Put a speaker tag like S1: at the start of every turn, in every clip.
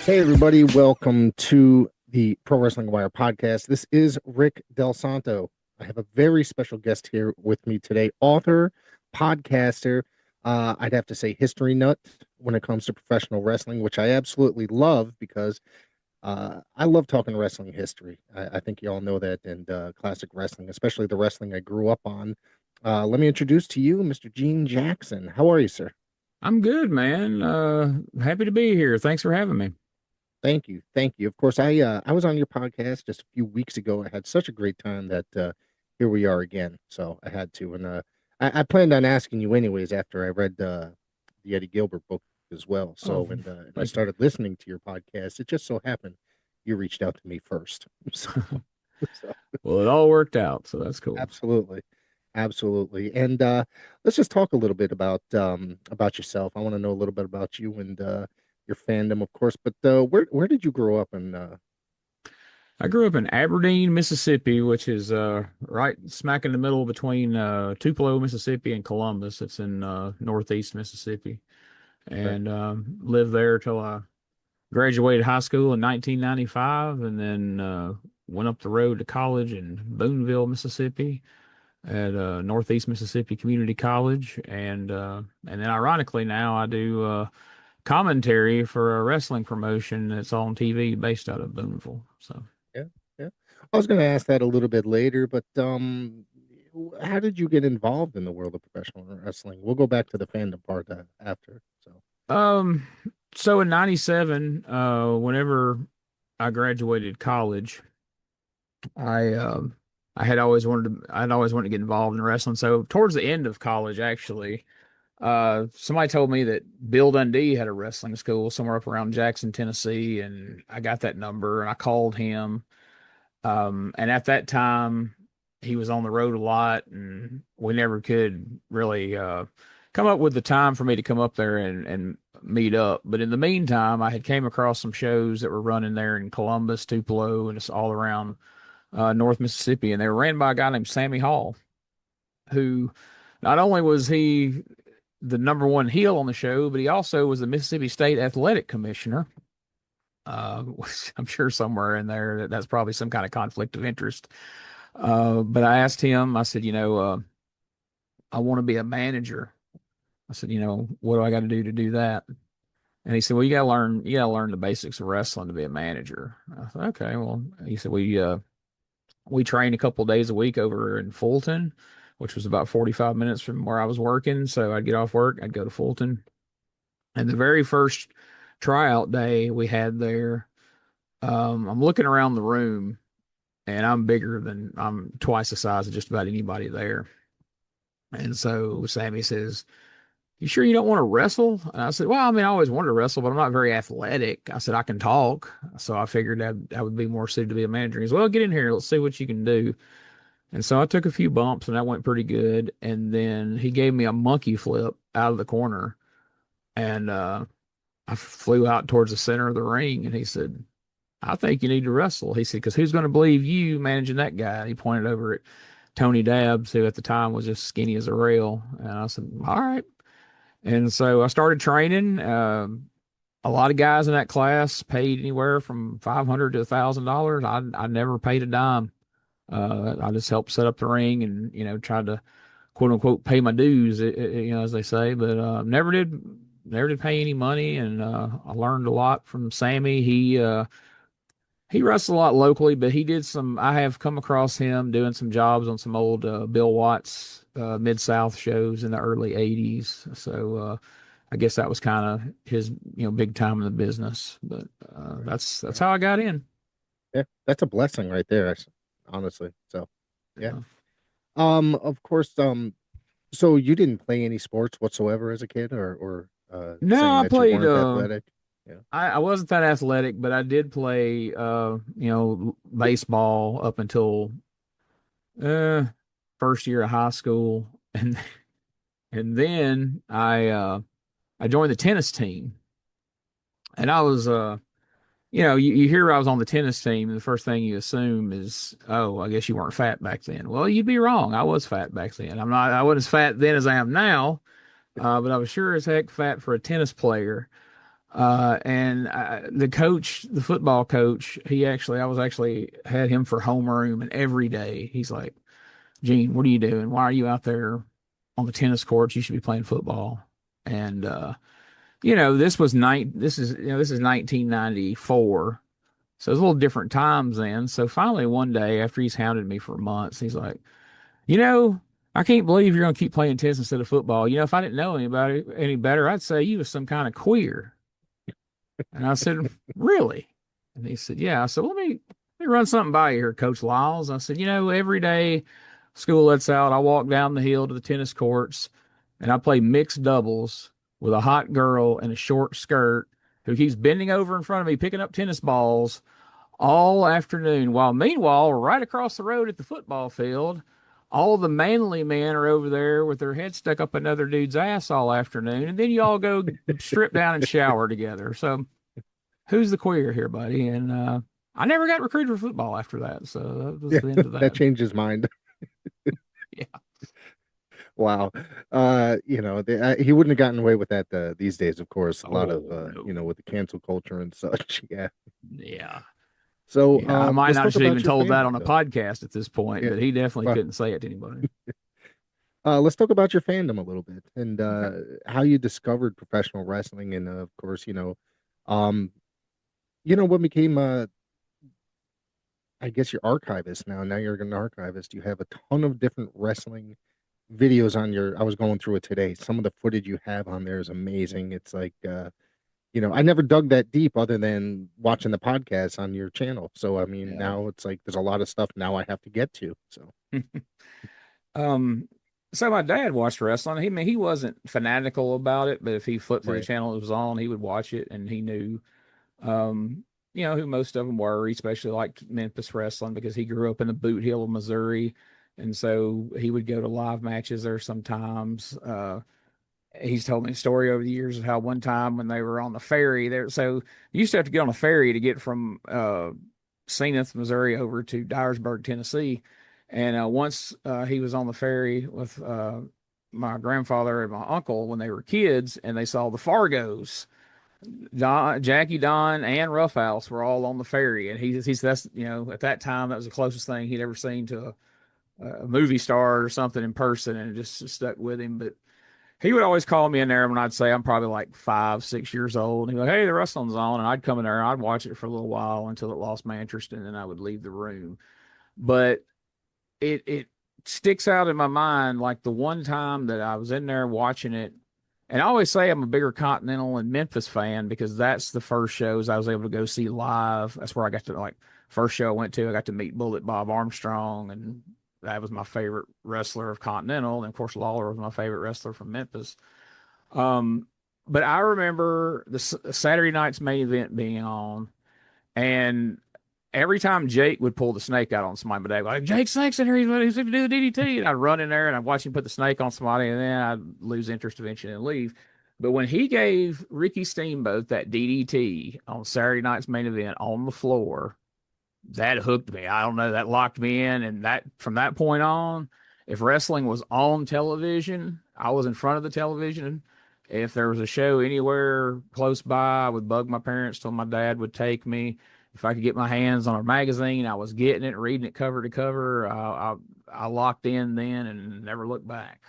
S1: Hey, everybody, welcome to the Pro Wrestling Wire podcast. This is Rick Del Santo. I have a very special guest here with me today, author, podcaster, I'd have to say history nut when it comes to professional wrestling, which I absolutely love because I love talking wrestling history. I think you all know that, and classic wrestling, especially the wrestling I grew up on. Let me introduce to you Mr. Gene Jackson. How are you, sir?
S2: I'm good, man. Happy to be here. Thanks for having me.
S1: Thank you. Thank you. Of course, I was on your podcast just a few weeks ago. I had such a great time that here we are again. So I had to. And I planned on asking you anyways after I read the Eddie Gilbert book as well.
S2: Oh,
S1: And I
S2: thank you.
S1: started listening to your podcast. It just so happened you reached out to me first. So, so
S2: Well, it all worked out, so that's cool.
S1: absolutely. Absolutely. And let's just talk a little bit about yourself. I want to know a little bit about you and your fandom, of course. But where did you grow up in
S2: I grew up in Aberdeen, Mississippi, which is right smack in the middle between Tupelo, Mississippi, and Columbus. It's in northeast Mississippi,
S1: okay.
S2: and lived there till I graduated high school in 1995, and then went up the road to college in Booneville, Mississippi, at Northeast Mississippi Community College, and then ironically now I do commentary for a wrestling promotion that's on TV based out of Booneville. So,
S1: Yeah, yeah. I was going to ask that a little bit later, but how did you get involved in the world of professional wrestling? We'll go back to the fandom part after. So,
S2: um, so in '97, whenever I graduated college, I I'd always wanted to get involved in wrestling. So towards the end of college, actually, somebody told me that Bill Dundee had a wrestling school somewhere up around Jackson, Tennessee, and I got that number and I called him. And at that time, he was on the road a lot, and we never could really come up with the time for me to come up there and meet up. But in the meantime, I had came across some shows that were running there in Columbus, Tupelo, and it's all around North Mississippi, and they were ran by a guy named Sammy Hall, who not only was he the number one heel on the show, but he also was the Mississippi State Athletic Commissioner. Which I'm sure somewhere in there that's probably some kind of conflict of interest. But I asked him, I said, I want to be a manager. I said, what do I got to do that? And he said, well, you gotta learn the basics of wrestling to be a manager. I said, okay, well, he said, we trained a couple of days a week over in Fulton, which was about 45 minutes from where I was working. So I'd get off work, I'd go to Fulton. And the very first tryout day we had there, I'm looking around the room and I'm twice the size of just about anybody there. And so Sammy says, you sure you don't want to wrestle? And I said, well, I mean, I always wanted to wrestle, but I'm not very athletic. I said, I can talk. So I figured that would be more suited to be a manager. He said, well, get in here. Let's see what you can do. And so I took a few bumps and that went pretty good. And then he gave me a monkey flip out of the corner. And I flew out towards the center of the ring. And he said, I think you need to wrestle. He said, because who's going to believe you managing that guy? And he pointed over at Tony Dabbs, who at the time was just skinny as a rail. And I said, all right. And so I started training. A lot of guys in that class paid anywhere from $500 to $1,000. I never paid a dime. I just helped set up the ring and tried to quote unquote pay my dues, as they say. But never did pay any money. And I learned a lot from Sammy. He wrestled a lot locally, but he did some. I have come across him doing some jobs on some old Bill Watts Mid South shows in the early '80s. So I guess that was kind of his, big time in the business. But
S1: Right,
S2: that's
S1: right.
S2: how I got in.
S1: Yeah, that's a blessing right there, honestly. So, yeah.
S2: Yeah.
S1: Of course, so you didn't play any sports whatsoever as a kid, or
S2: No,
S1: saying
S2: I
S1: that you
S2: played.
S1: weren't athletic? Yeah.
S2: I wasn't that athletic, but I did play. Baseball up until uh, first year of high school, and then I joined the tennis team, and I was you hear I was on the tennis team, and the first thing you assume is, oh, I guess you weren't fat back then. Well, you'd be wrong. I was fat back then. I wasn't as fat then as I am now, but I was sure as heck fat for a tennis player. And the coach, the football coach, I was actually had him for homeroom, and every day he's like, Gene, what are you doing? Why are you out there on the tennis courts? You should be playing football. And this is 1994. So it was a little different times then. So finally one day after he's hounded me for months, he's like, you know, I can't believe you're gonna keep playing tennis instead of football. If I didn't know anybody any better, I'd say you was some kind of queer. And I said, really? And he said, yeah. I said, let me run something by you here, Coach Lyles. I said, every day school lets out, I walk down the hill to the tennis courts and I play mixed doubles with a hot girl in a short skirt who keeps bending over in front of me, picking up tennis balls all afternoon. While meanwhile, right across the road at the football field, all the manly men are over there with their heads stuck up another dude's ass all afternoon. And then you all go strip down and shower together. So who's the queer here, buddy? And I never got recruited for football after that. So that was
S1: Yeah,
S2: the end of
S1: that
S2: that.
S1: changed his mind.
S2: Yeah.
S1: Wow. He wouldn't have gotten away with that these days, of course. A lot of
S2: Oh, no.
S1: with the cancel culture and such. Yeah.
S2: Yeah.
S1: So
S2: Yeah. I might
S1: let's
S2: not
S1: talk
S2: should even
S1: about your
S2: told that
S1: fandom
S2: on a
S1: though.
S2: podcast at this point,
S1: Yeah.
S2: but he definitely
S1: Well,
S2: couldn't say it to anybody.
S1: let's talk about your fandom a little bit and
S2: Okay.
S1: how you discovered professional wrestling and of course, um what became I guess you're archivist now. Now you're an archivist. You have a ton of different wrestling videos on your I was going through it today. Some of the footage you have on there is amazing. It's like I never dug that deep other than watching the podcast on your channel. So I mean,
S2: Yeah.
S1: now it's like there's a lot of stuff now I have to get to. So
S2: Um, so my dad watched wrestling. He wasn't fanatical about it, but if he flipped to the
S1: right.
S2: channel it was on, he would watch it, and he knew, um, who most of them were. He especially liked Memphis wrestling because he grew up in the Boot Hill of Missouri, and so he would go to live matches there sometimes. He's told me a story over the years of how one time when they were on the ferry there, so you used to have to get on a ferry to get from Zenith, Missouri, over to Dyersburg, Tennessee. And once he was on the ferry with my grandfather and my uncle when they were kids, and they saw the Fargos. Jackie, Don, and Roughhouse were all on the ferry, and he's that's at that time that was the closest thing he'd ever seen to a movie star or something in person, and it just stuck with him. But he would always call me in there when I'd say I'm probably like 5, 6 years old. And he'd be like, "Hey, the wrestling's on," and I'd come in there and I'd watch it for a little while until it lost my interest, and then I would leave the room. But it sticks out in my mind like the one time that I was in there watching it. And I always say I'm a bigger Continental and Memphis fan because that's the first shows I was able to go see live. That's where I got to like first show I went to. I got to meet Bullet Bob Armstrong, and that was my favorite wrestler of Continental. And of course, Lawler was my favorite wrestler from Memphis. Um, but I remember the Saturday night's main event being on, and every time Jake would pull the snake out on somebody, they'd be like, Jake Snake's in here, he's going to do the DDT. And I'd run in there and I'd watch him put the snake on somebody, and then I'd lose interest eventually and leave. But when he gave Ricky Steamboat that DDT on Saturday night's main event on the floor, that hooked me. I don't know, that locked me in. And that from that point on, if wrestling was on television, I was in front of the television. If there was a show anywhere close by, I would bug my parents till my dad would take me. If I could get my hands on a magazine, I was getting it, reading it cover to cover. I locked in then and never looked back.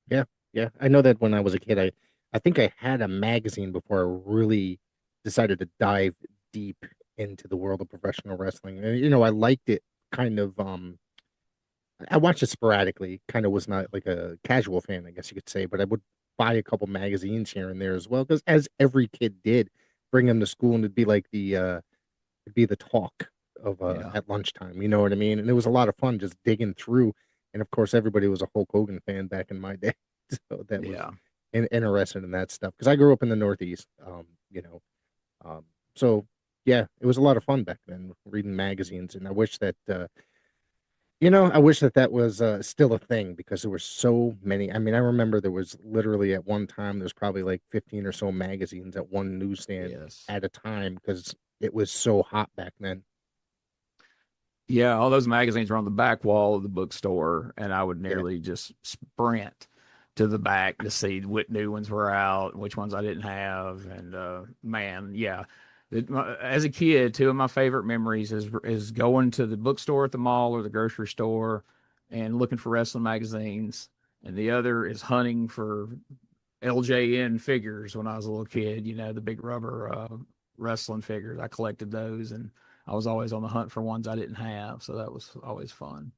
S1: Yeah, yeah. I know that when I was a kid, I think I had a magazine before I really decided to dive deep into the world of professional wrestling. And I liked it kind of I watched it sporadically, kind of was not like a casual fan, I guess you could say, but I would buy a couple magazines here and there as well, because as every kid did, bring them to school and it'd be like it'd be the talk of
S2: Yeah,
S1: at lunchtime, you know what I mean? And it was a lot of fun just digging through. And of course, everybody was a Hulk Hogan fan back in my day. So that was
S2: yeah.
S1: interested in that stuff because I grew up in the Northeast, um, so yeah, it was a lot of fun back then reading magazines. And I wish that, I wish that that was still a thing because there were so many. I mean, I remember there was literally at one time, there's probably like 15 or so magazines at one newsstand
S2: Yes.
S1: at a time because it was so hot back then.
S2: Yeah, all those magazines were on the back wall of the bookstore, and I would
S1: Yeah.
S2: nearly just sprint. to the back to see what new ones were out, which ones I didn't have, and man, yeah. As a kid, two of my favorite memories is going to the bookstore at the mall or the grocery store and looking for wrestling magazines, and the other is hunting for LJN figures when I was a little kid. You know, the big rubber wrestling figures. I collected those, and I was always on the hunt for ones I didn't have, so that was always fun.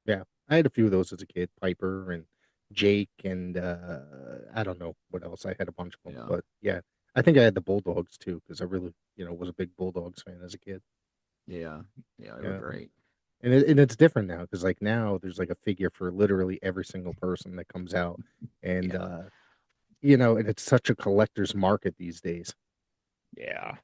S1: Yeah, I had a few of those as a kid, Piper and Jake, and I don't know what else. I had a bunch of them,
S2: Yeah,
S1: but yeah, I think I had the Bulldogs too because I really, was a big Bulldogs fan as a kid.
S2: yeah, yeah. They were
S1: Yeah,
S2: great.
S1: and it's different now because like now there's like a figure for literally every single person that comes out, and
S2: Yeah,
S1: and it's such a collector's market these days.
S2: yeah.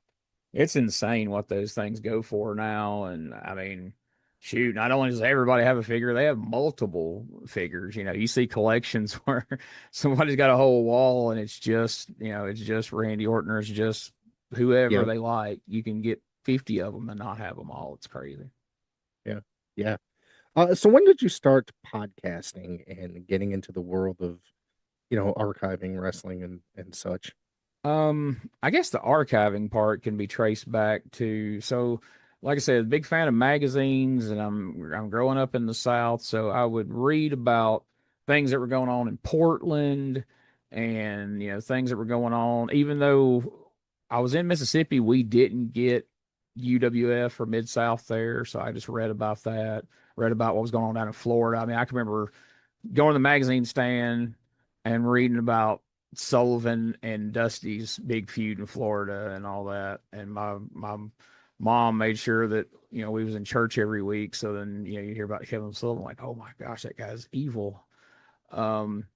S2: It's insane what those things go for now. And I mean, shoot, not only does everybody have a figure, they have multiple figures. You know, you see collections where somebody's got a whole wall and it's just Randy Orton or it's just whoever
S1: Yeah,
S2: they like. You can get 50 of them and not have them all. It's crazy.
S1: yeah, yeah. So when did you start podcasting and getting into the world of archiving wrestling and such?
S2: I guess the archiving part can be traced back to like I said, big fan of magazines and I'm growing up in the South, so I would read about things that were going on in Portland and things that were going on. Even though I was in Mississippi, we didn't get UWF or Mid South there, so I just read about that, read about what was going on down in Florida. I mean, I can remember going to the magazine stand and reading about Sullivan and Dusty's big feud in Florida and all that. And my mom made sure that we was in church every week. So then you hear about Kevin Sullivan, like, oh my gosh, that guy's evil. Um,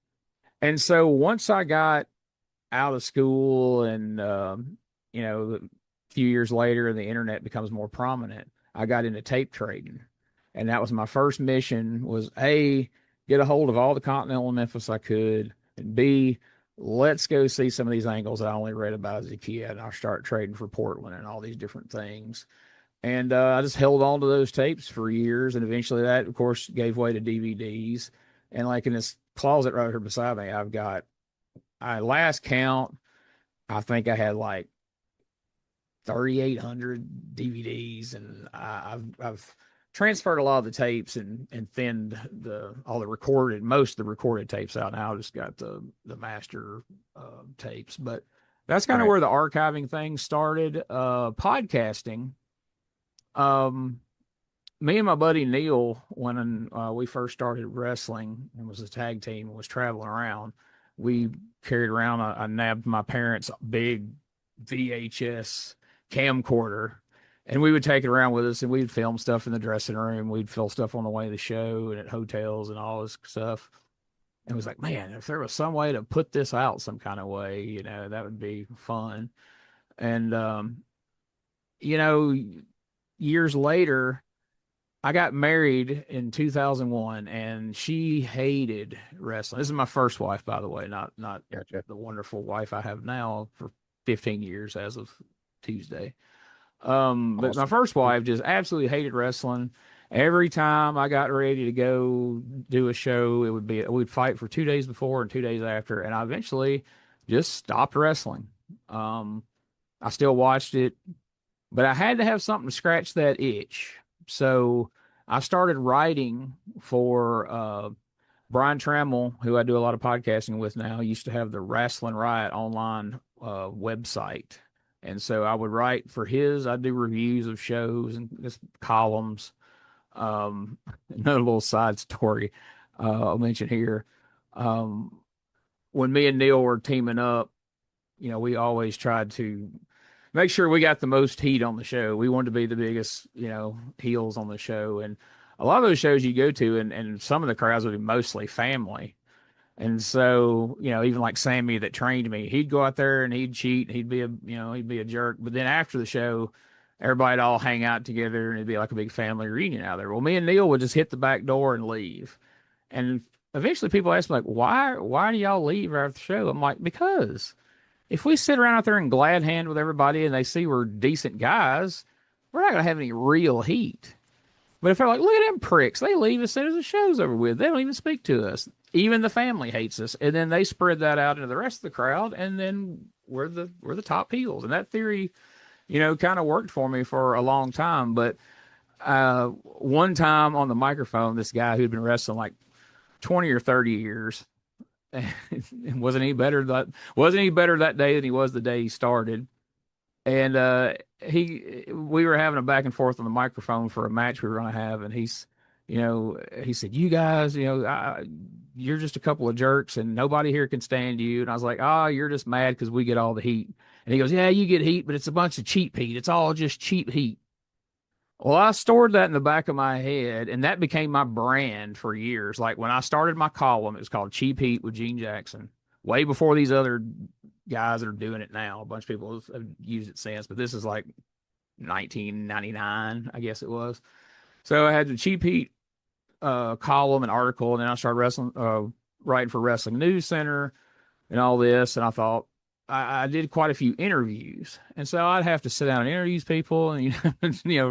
S2: and so once I got out of school and a few years later the internet becomes more prominent, I got into tape trading. And that was my first mission was A, get a hold of all the Continental in Memphis I could, and B, let's go see some of these angles that I only read about as a kid. And I start trading for Portland and all these different things. And I just held on to those tapes for years. And eventually that, of course, gave way to DVDs. And like in this closet right here beside me, I last count, I think I had like 3,800 DVDs, and I've transferred a lot of the tapes and thinned the all the recorded most of the recorded tapes out. Now I just got the master tapes, but that's kind of
S1: Right.
S2: where the archiving thing started. Podcasting. Um, Me and my buddy Neil, when we first started wrestling and was a tag team and was traveling around, we carried around. I nabbed my parents' big VHS camcorder, and we would take it around with us, and we'd film stuff in the dressing room. We'd film stuff on the way to the show and at hotels and all this stuff. And it was like, man, if there was some way to put this out some kind of way, that would be fun. And you know, years later I got married in 2001 and she hated wrestling. This is my first wife, by the way, not
S1: Gotcha.
S2: the wonderful wife I have now for 15 years as of Tuesday. But my
S1: Awesome.
S2: first wife just absolutely hated wrestling. Every time I got ready to go do a show, we'd fight for 2 days before and 2 days after, and I eventually just stopped wrestling. Um, I still watched it, but I had to have something to scratch that itch. So I started writing for Brian Trammell, who I do a lot of podcasting with now. He used to have the Wrestling Riot online website. And so I would write for his, I do reviews of shows and just columns. Another little side story I'll mention here. Um, when me and Neil were teaming up, we always tried to make sure we got the most heat on the show. We wanted to be the biggest, heels on the show. And a lot of those shows you go to, and some of the crowds would be mostly family. And so, even like Sammy that trained me, he'd go out there and he'd cheat. He'd be a jerk. But then after the show, everybody'd all hang out together and it'd be like a big family reunion out there. Well, me and Neil would just hit the back door and leave. And eventually people ask me like, why do y'all leave after the show? I'm like, because if we sit around out there and glad hand with everybody and they see we're decent guys, we're not going to have any real heat. But if they're like, look at them pricks, they leave as soon as the show's over with. They don't even speak to us. Even the family hates us, and then they spread that out into the rest of the crowd, and then we're the top heels. And that theory, kind of worked for me for a long time. But one time on the microphone, this guy who'd been wrestling like 20 or 30 years and wasn't any better that day than he was the day he started. And we were having a back and forth on the microphone for a match we were going to have, and he said, "You guys, you're just a couple of jerks, and nobody here can stand you." And I was like, "Oh, you're just mad because we get all the heat." And he goes, "Yeah, you get heat, but it's a bunch of cheap heat. It's all just cheap heat." Well, I stored that in the back of my head, and that became my brand for years. Like when I started my column, it was called Cheap Heat with Gene Jackson, way before these other guys that are doing it now. A bunch of people have used it since, but this is like 1999, I guess it was. So I had the Cheap Heat column and article, and then I started writing for Wrestling News Center and all this. And I thought I did quite a few interviews, and so I'd have to sit down and interview people, and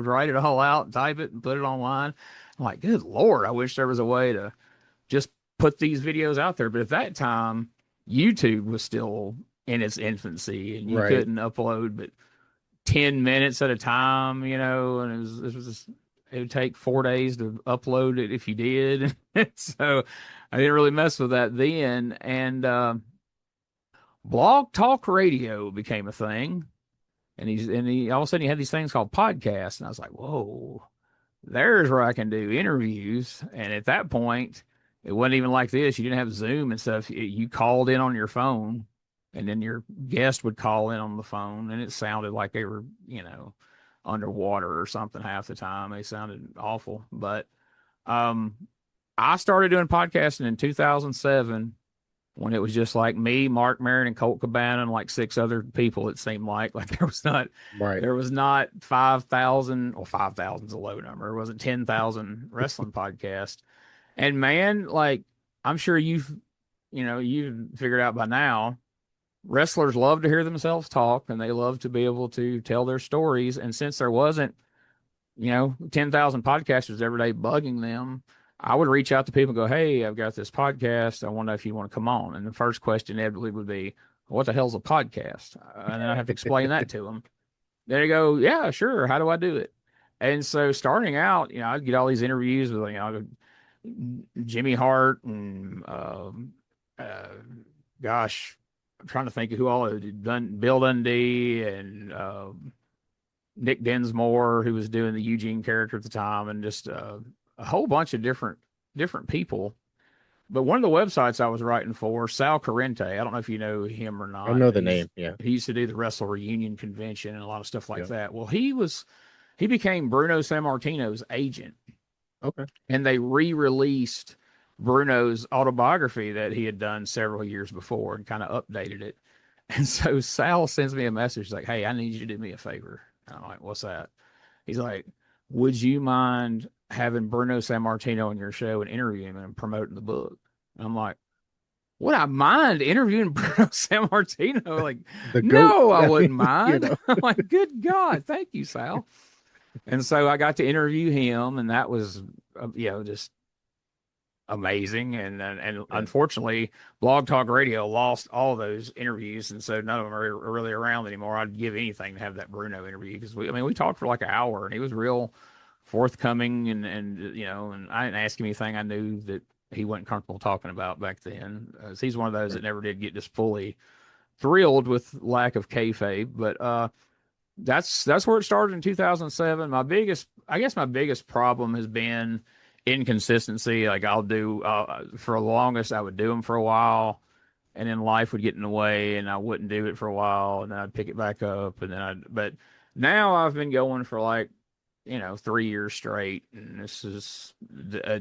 S2: write it all out, and type it, and put it online. I'm like, good Lord, I wish there was a way to just put these videos out there. But at that time, YouTube was still in its infancy, and you
S1: Right.
S2: couldn't upload but 10 minutes at a time, and it would take 4 days to upload it if you did. So I didn't really mess with that then. And Blog Talk Radio became a thing. And he all of a sudden he had these things called podcasts. And I was like, whoa, there's where I can do interviews. And at that point, it wasn't even like this. You didn't have Zoom and stuff. You called in on your phone, and then your guest would call in on the phone, and it sounded like they were, underwater or something half the time. They sounded awful. But um, I started doing podcasting in 2007 when it was just like me, Mark Maron, and Colt Cabana, and like six other people. It seemed like
S1: Right.
S2: there was not 5,000, or 5,000 is a low number. It wasn't 10,000 wrestling podcasts. And man, like I'm sure you've figured out by now, wrestlers love to hear themselves talk, and they love to be able to tell their stories. And since there wasn't 10,000 podcasters every day bugging them, I would reach out to people and go, "Hey, I've got this podcast. I wonder if you want to come on." And the first question inevitably would be, "What the hell's a podcast?" And then I have to explain that to them. There you go. "Yeah, sure. How do I do it?" And so starting out, I'd get all these interviews with, Jimmy Hart and, uh, gosh, I'm trying to think of who all had done, Bill Dundee and, Nick Dinsmore, who was doing the Eugene character at the time, and just a whole bunch of different people. But one of the websites I was writing for, Sal Corrente, I don't know if you know him or
S1: I
S2: not,
S1: know
S2: but
S1: the
S2: he's
S1: name. Yeah.
S2: he used to do the Wrestle Reunion convention and a lot of stuff like
S1: Yeah.
S2: that. Well, he became Bruno Sammartino's agent,
S1: Okay.
S2: and they re-released Bruno's autobiography that he had done several years before and kind of updated it. And so Sal sends me a message like, "Hey, I need you to do me a favor." And I'm like, "What's that?" He's like, "Would you mind having Bruno Sammartino on your show and interviewing him and promoting the book?" And I'm like, "Would I mind interviewing Bruno Sammartino?" Like,
S1: The goat.
S2: no, I
S1: I
S2: wouldn't
S1: mean,
S2: mind. I'm like, "Good God, thank you, Sal." And so I got to interview him, and that was, just amazing. And
S1: yeah.
S2: unfortunately, Blog Talk Radio lost all those interviews, and so none of them are really around anymore. I'd give anything to have that Bruno interview, because we talked for like an hour, and he was real forthcoming, and I didn't ask him anything I knew that he wasn't comfortable talking about back then. He's one of those that never did get just fully thrilled with lack of kayfabe. But that's where it started in 2007. My biggest problem has been inconsistency. Like I'll do, for the longest I would do them for a while, and then life would get in the way, and I wouldn't do it for a while, and then I'd pick it back up, and then I'd. But now I've been going for like 3 years straight, and this is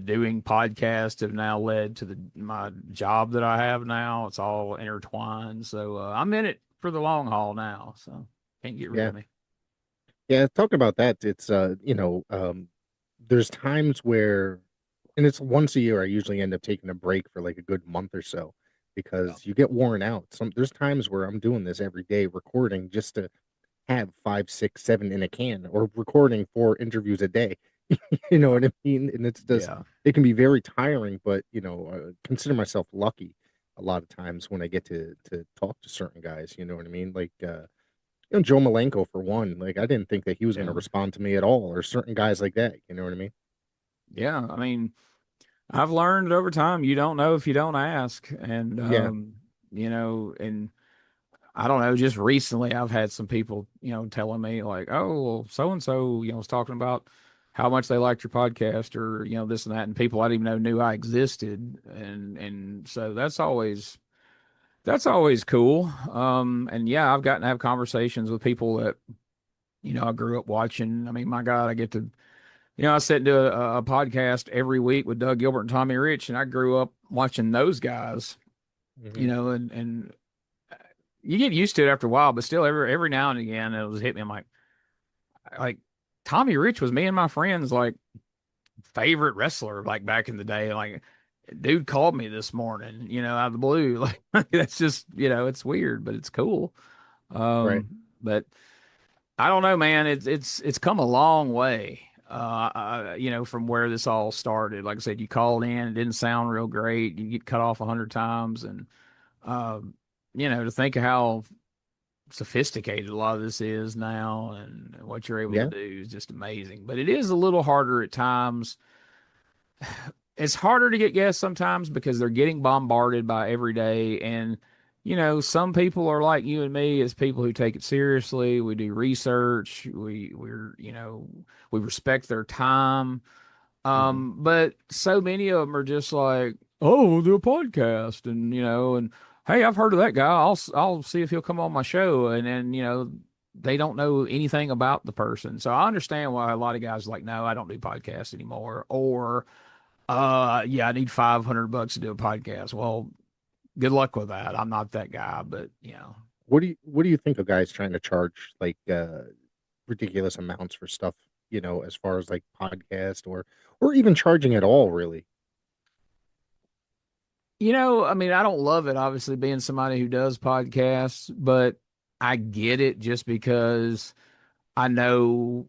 S2: doing podcasts have now led to my job that I have now. It's all intertwined, so I'm in it for the long haul now. So can't get rid
S1: Yeah.
S2: of me.
S1: Yeah. Talking about that, it's there's times where, and it's once a year. I usually end up taking a break for like a good month or so
S2: Yeah.
S1: because you get worn out. There's times where I'm doing this every day, recording just to have five, six, seven in a can, or recording 4 interviews a day. You know what I mean? And it's just
S2: Yeah.
S1: it can be very tiring, but consider myself lucky a lot of times when I get to talk to certain guys. You know what I mean? Like Joe Malenko for one. Like I didn't think that he was going to
S2: Yeah.
S1: respond to me at all, or certain guys like that. You know what I mean?
S2: Yeah. I mean, I've learned over time you don't know if you don't ask. And
S1: Yeah.
S2: and I don't know, just recently I've had some people, telling me like, oh, well, so and so, was talking about how much they liked your podcast or, this and that, and people I didn't even know knew I existed. And so that's always cool. And yeah, I've gotten to have conversations with people that, I grew up watching. I mean, my God, I get to, I sit and do a podcast every week with Doug Gilbert and Tommy Rich, and I grew up watching those guys,
S1: Hmm.
S2: and you get used to it after a while, but still every now and again it'll just hit me. I'm like Tommy Rich was me and my friends like favorite wrestler like back in the day. Like dude called me this morning, out of the blue. Like that's just, it's weird, but it's cool.
S1: Right.
S2: But I don't know, man. It's come a long way. From where this all started. Like I said, you called in, it didn't sound real great. You get cut off 100 times, and to think of how sophisticated a lot of this is now and what you're able to
S1: Yeah.
S2: do is just amazing. But it is a little harder at times. It's harder to get guests sometimes because they're getting bombarded by every day. And, some people are like you and me as people who take it seriously. We do research. We respect their time.
S1: Hmm.
S2: But so many of them are just like, oh, we'll do a podcast, and hey, I've heard of that guy. I'll see if he'll come on my show, and then they don't know anything about the person. So I understand why a lot of guys are like, no, I don't do podcasts anymore, or yeah, I need $500 to do a podcast. Well, good luck with that. I'm not that guy, but
S1: What do you think of guys trying to charge like ridiculous amounts for stuff? As far as like podcast or even charging at all, really.
S2: I mean, I don't love it, obviously, being somebody who does podcasts, but I get it just because I know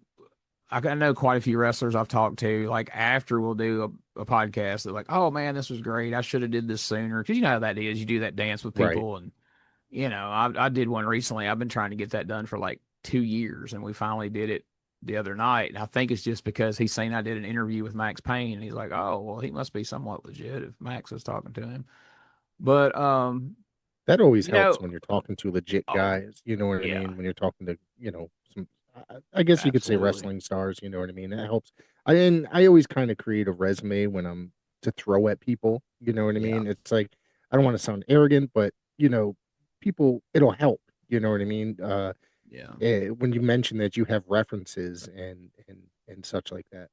S2: I know quite a few wrestlers I've talked to, like after we'll do a podcast, they're like, "Oh man, this was great. I should have did this sooner." Because you know how that is. You do that dance with
S1: Right.
S2: people, and I did one recently. I've been trying to get that done for like 2 years, and we finally did it the other night. And I think it's just because he's seen I did an interview with Max Payne, and he's like, "Oh, well, he must be somewhat legit if Max was talking to him." But
S1: That always
S2: you
S1: helps
S2: know,
S1: when you're talking to legit
S2: oh
S1: guys. You know what I
S2: yeah,
S1: mean? When you're talking to, some, I guess you could say
S2: absolutely,
S1: wrestling stars. You know what I mean? That helps. I always kind of create a resume when I'm to throw at people. You know what I
S2: yeah,
S1: mean? It's like I don't want to sound arrogant, but people, it'll help. You know what I mean?
S2: yeah.
S1: When you mention that you have references and such like that.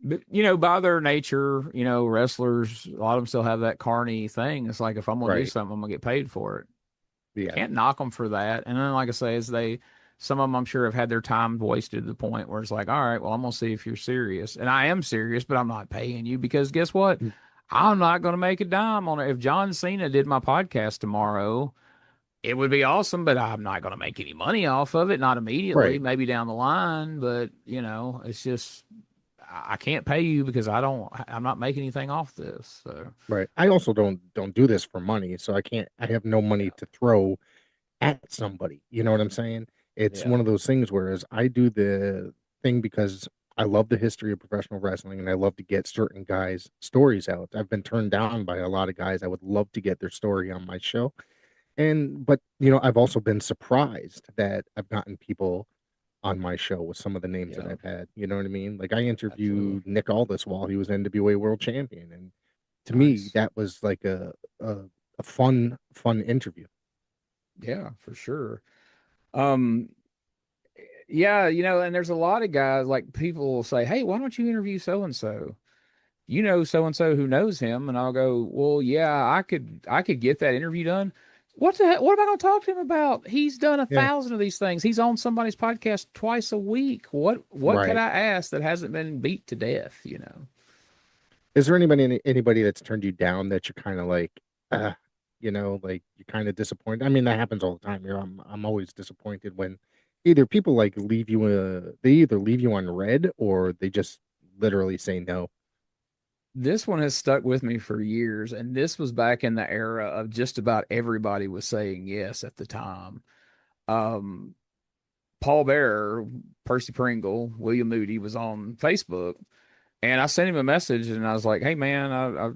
S2: But by their nature, wrestlers, a lot of them still have that carny thing. It's like if I'm gonna do
S1: Right.
S2: something, I'm gonna get paid for it.
S1: Yeah.
S2: Can't knock them for that. And then, like I say, some of them I'm sure have had their time wasted to the point where it's like, all right, well, I'm gonna see if you're serious, and I am serious, but I'm not paying you because guess what?
S1: Mm.
S2: I'm not gonna make a dime on it. If John Cena did my podcast tomorrow, it would be awesome, but I'm not gonna make any money off of it. Not immediately,
S1: Right.
S2: maybe down the line, but it's just I can't pay you because I'm not making anything off this. So
S1: Right. I also don't do this for money, so I can't. I have no money
S2: yeah,
S1: to throw at somebody. You know what I'm saying? It's
S2: yeah,
S1: one of those things whereas I do the thing because I love the history of professional wrestling and I love to get certain guys' stories out. I've been turned down by a lot of guys. I would love to get their story on my show. And but I've also been surprised that I've gotten people on my show with some of the names that
S2: yeah,
S1: I've had. You know what I mean? Like I
S2: absolutely.
S1: interviewed Nick Aldis while he was NWA World Champion, and to me
S2: Nice.
S1: that was like a fun interview.
S2: Yeah, for sure. Um, yeah, and there's a lot of guys like people will say, "Hey, why don't you interview so and so?" So and so who knows him, and I'll go, "Well, yeah, I could get that interview done." What the heck? What am I going to talk to him about? He's done a
S1: Yeah.
S2: thousand of these things. He's on somebody's podcast twice a week. What could
S1: Right.
S2: I ask that hasn't been beat to death?
S1: Is there anybody that's turned you down that you're kind of like, like you're kind of disappointed? I mean, that happens all the time. I'm always disappointed when either people like leave you they either leave you on red or they just literally say no.
S2: This one has stuck with me for years, and this was back in the era of just about everybody was saying yes at the time. Um, Paul Bearer, Percy Pringle, William Moody was on Facebook, and I sent him a message, and I was like, "Hey, man, I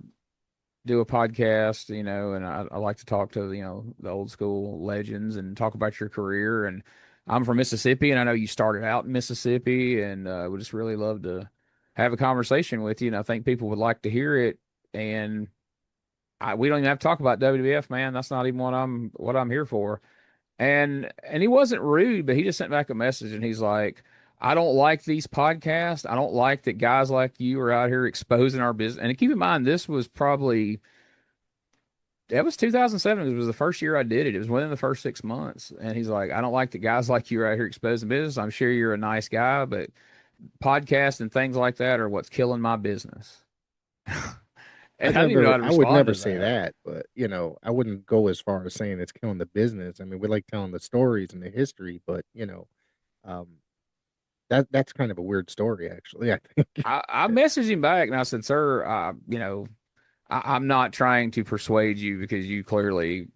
S2: do a podcast, and I like to talk to, the old school legends and talk about your career. And I'm from Mississippi, and I know you started out in Mississippi, and would just really love to have a conversation with you. And I think people would like to hear it. And we don't even have to talk about WWF, man. That's not even what I'm here for. And he wasn't rude, but he just sent back a message, and he's like, I don't like these podcasts. I don't like that guys like you are out here exposing our business. And keep in mind, this was probably that was 2007. It was the first year I did it. It was within the first 6 months. And he's like, I don't like the guys like you are out here exposing business. I'm sure you're a nice guy, but podcasts and things like that are what's killing my business. And I didn't even know how to
S1: I would
S2: respond
S1: never
S2: to
S1: say
S2: that.
S1: that, but I wouldn't go as far as saying it's killing the business. I mean, we like telling the stories and the history, but um, that's kind of a weird story, actually. I think.
S2: I messaged him back and I said, sir, I'm not trying to persuade you because you clearly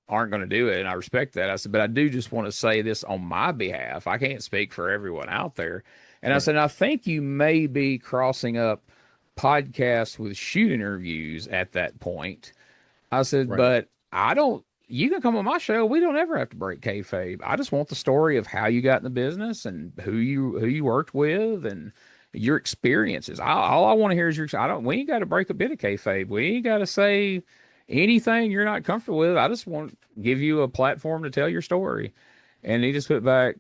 S2: aren't going to do it. And I respect that. I said, but I do just want to say this on my behalf. I can't speak for everyone out there. And I
S1: Right,
S2: said, I think you may be crossing up podcasts with shoot interviews at that point. I said,
S1: right,
S2: but I don't. You can come on my show. We don't ever have to break kayfabe. I just want the story of how you got in the business and who you worked with and your experiences. All I want to hear is your. I don't. We ain't got to break a bit of kayfabe. We ain't got to say anything you're not comfortable with. I just want to give you a platform to tell your story. And he just put back,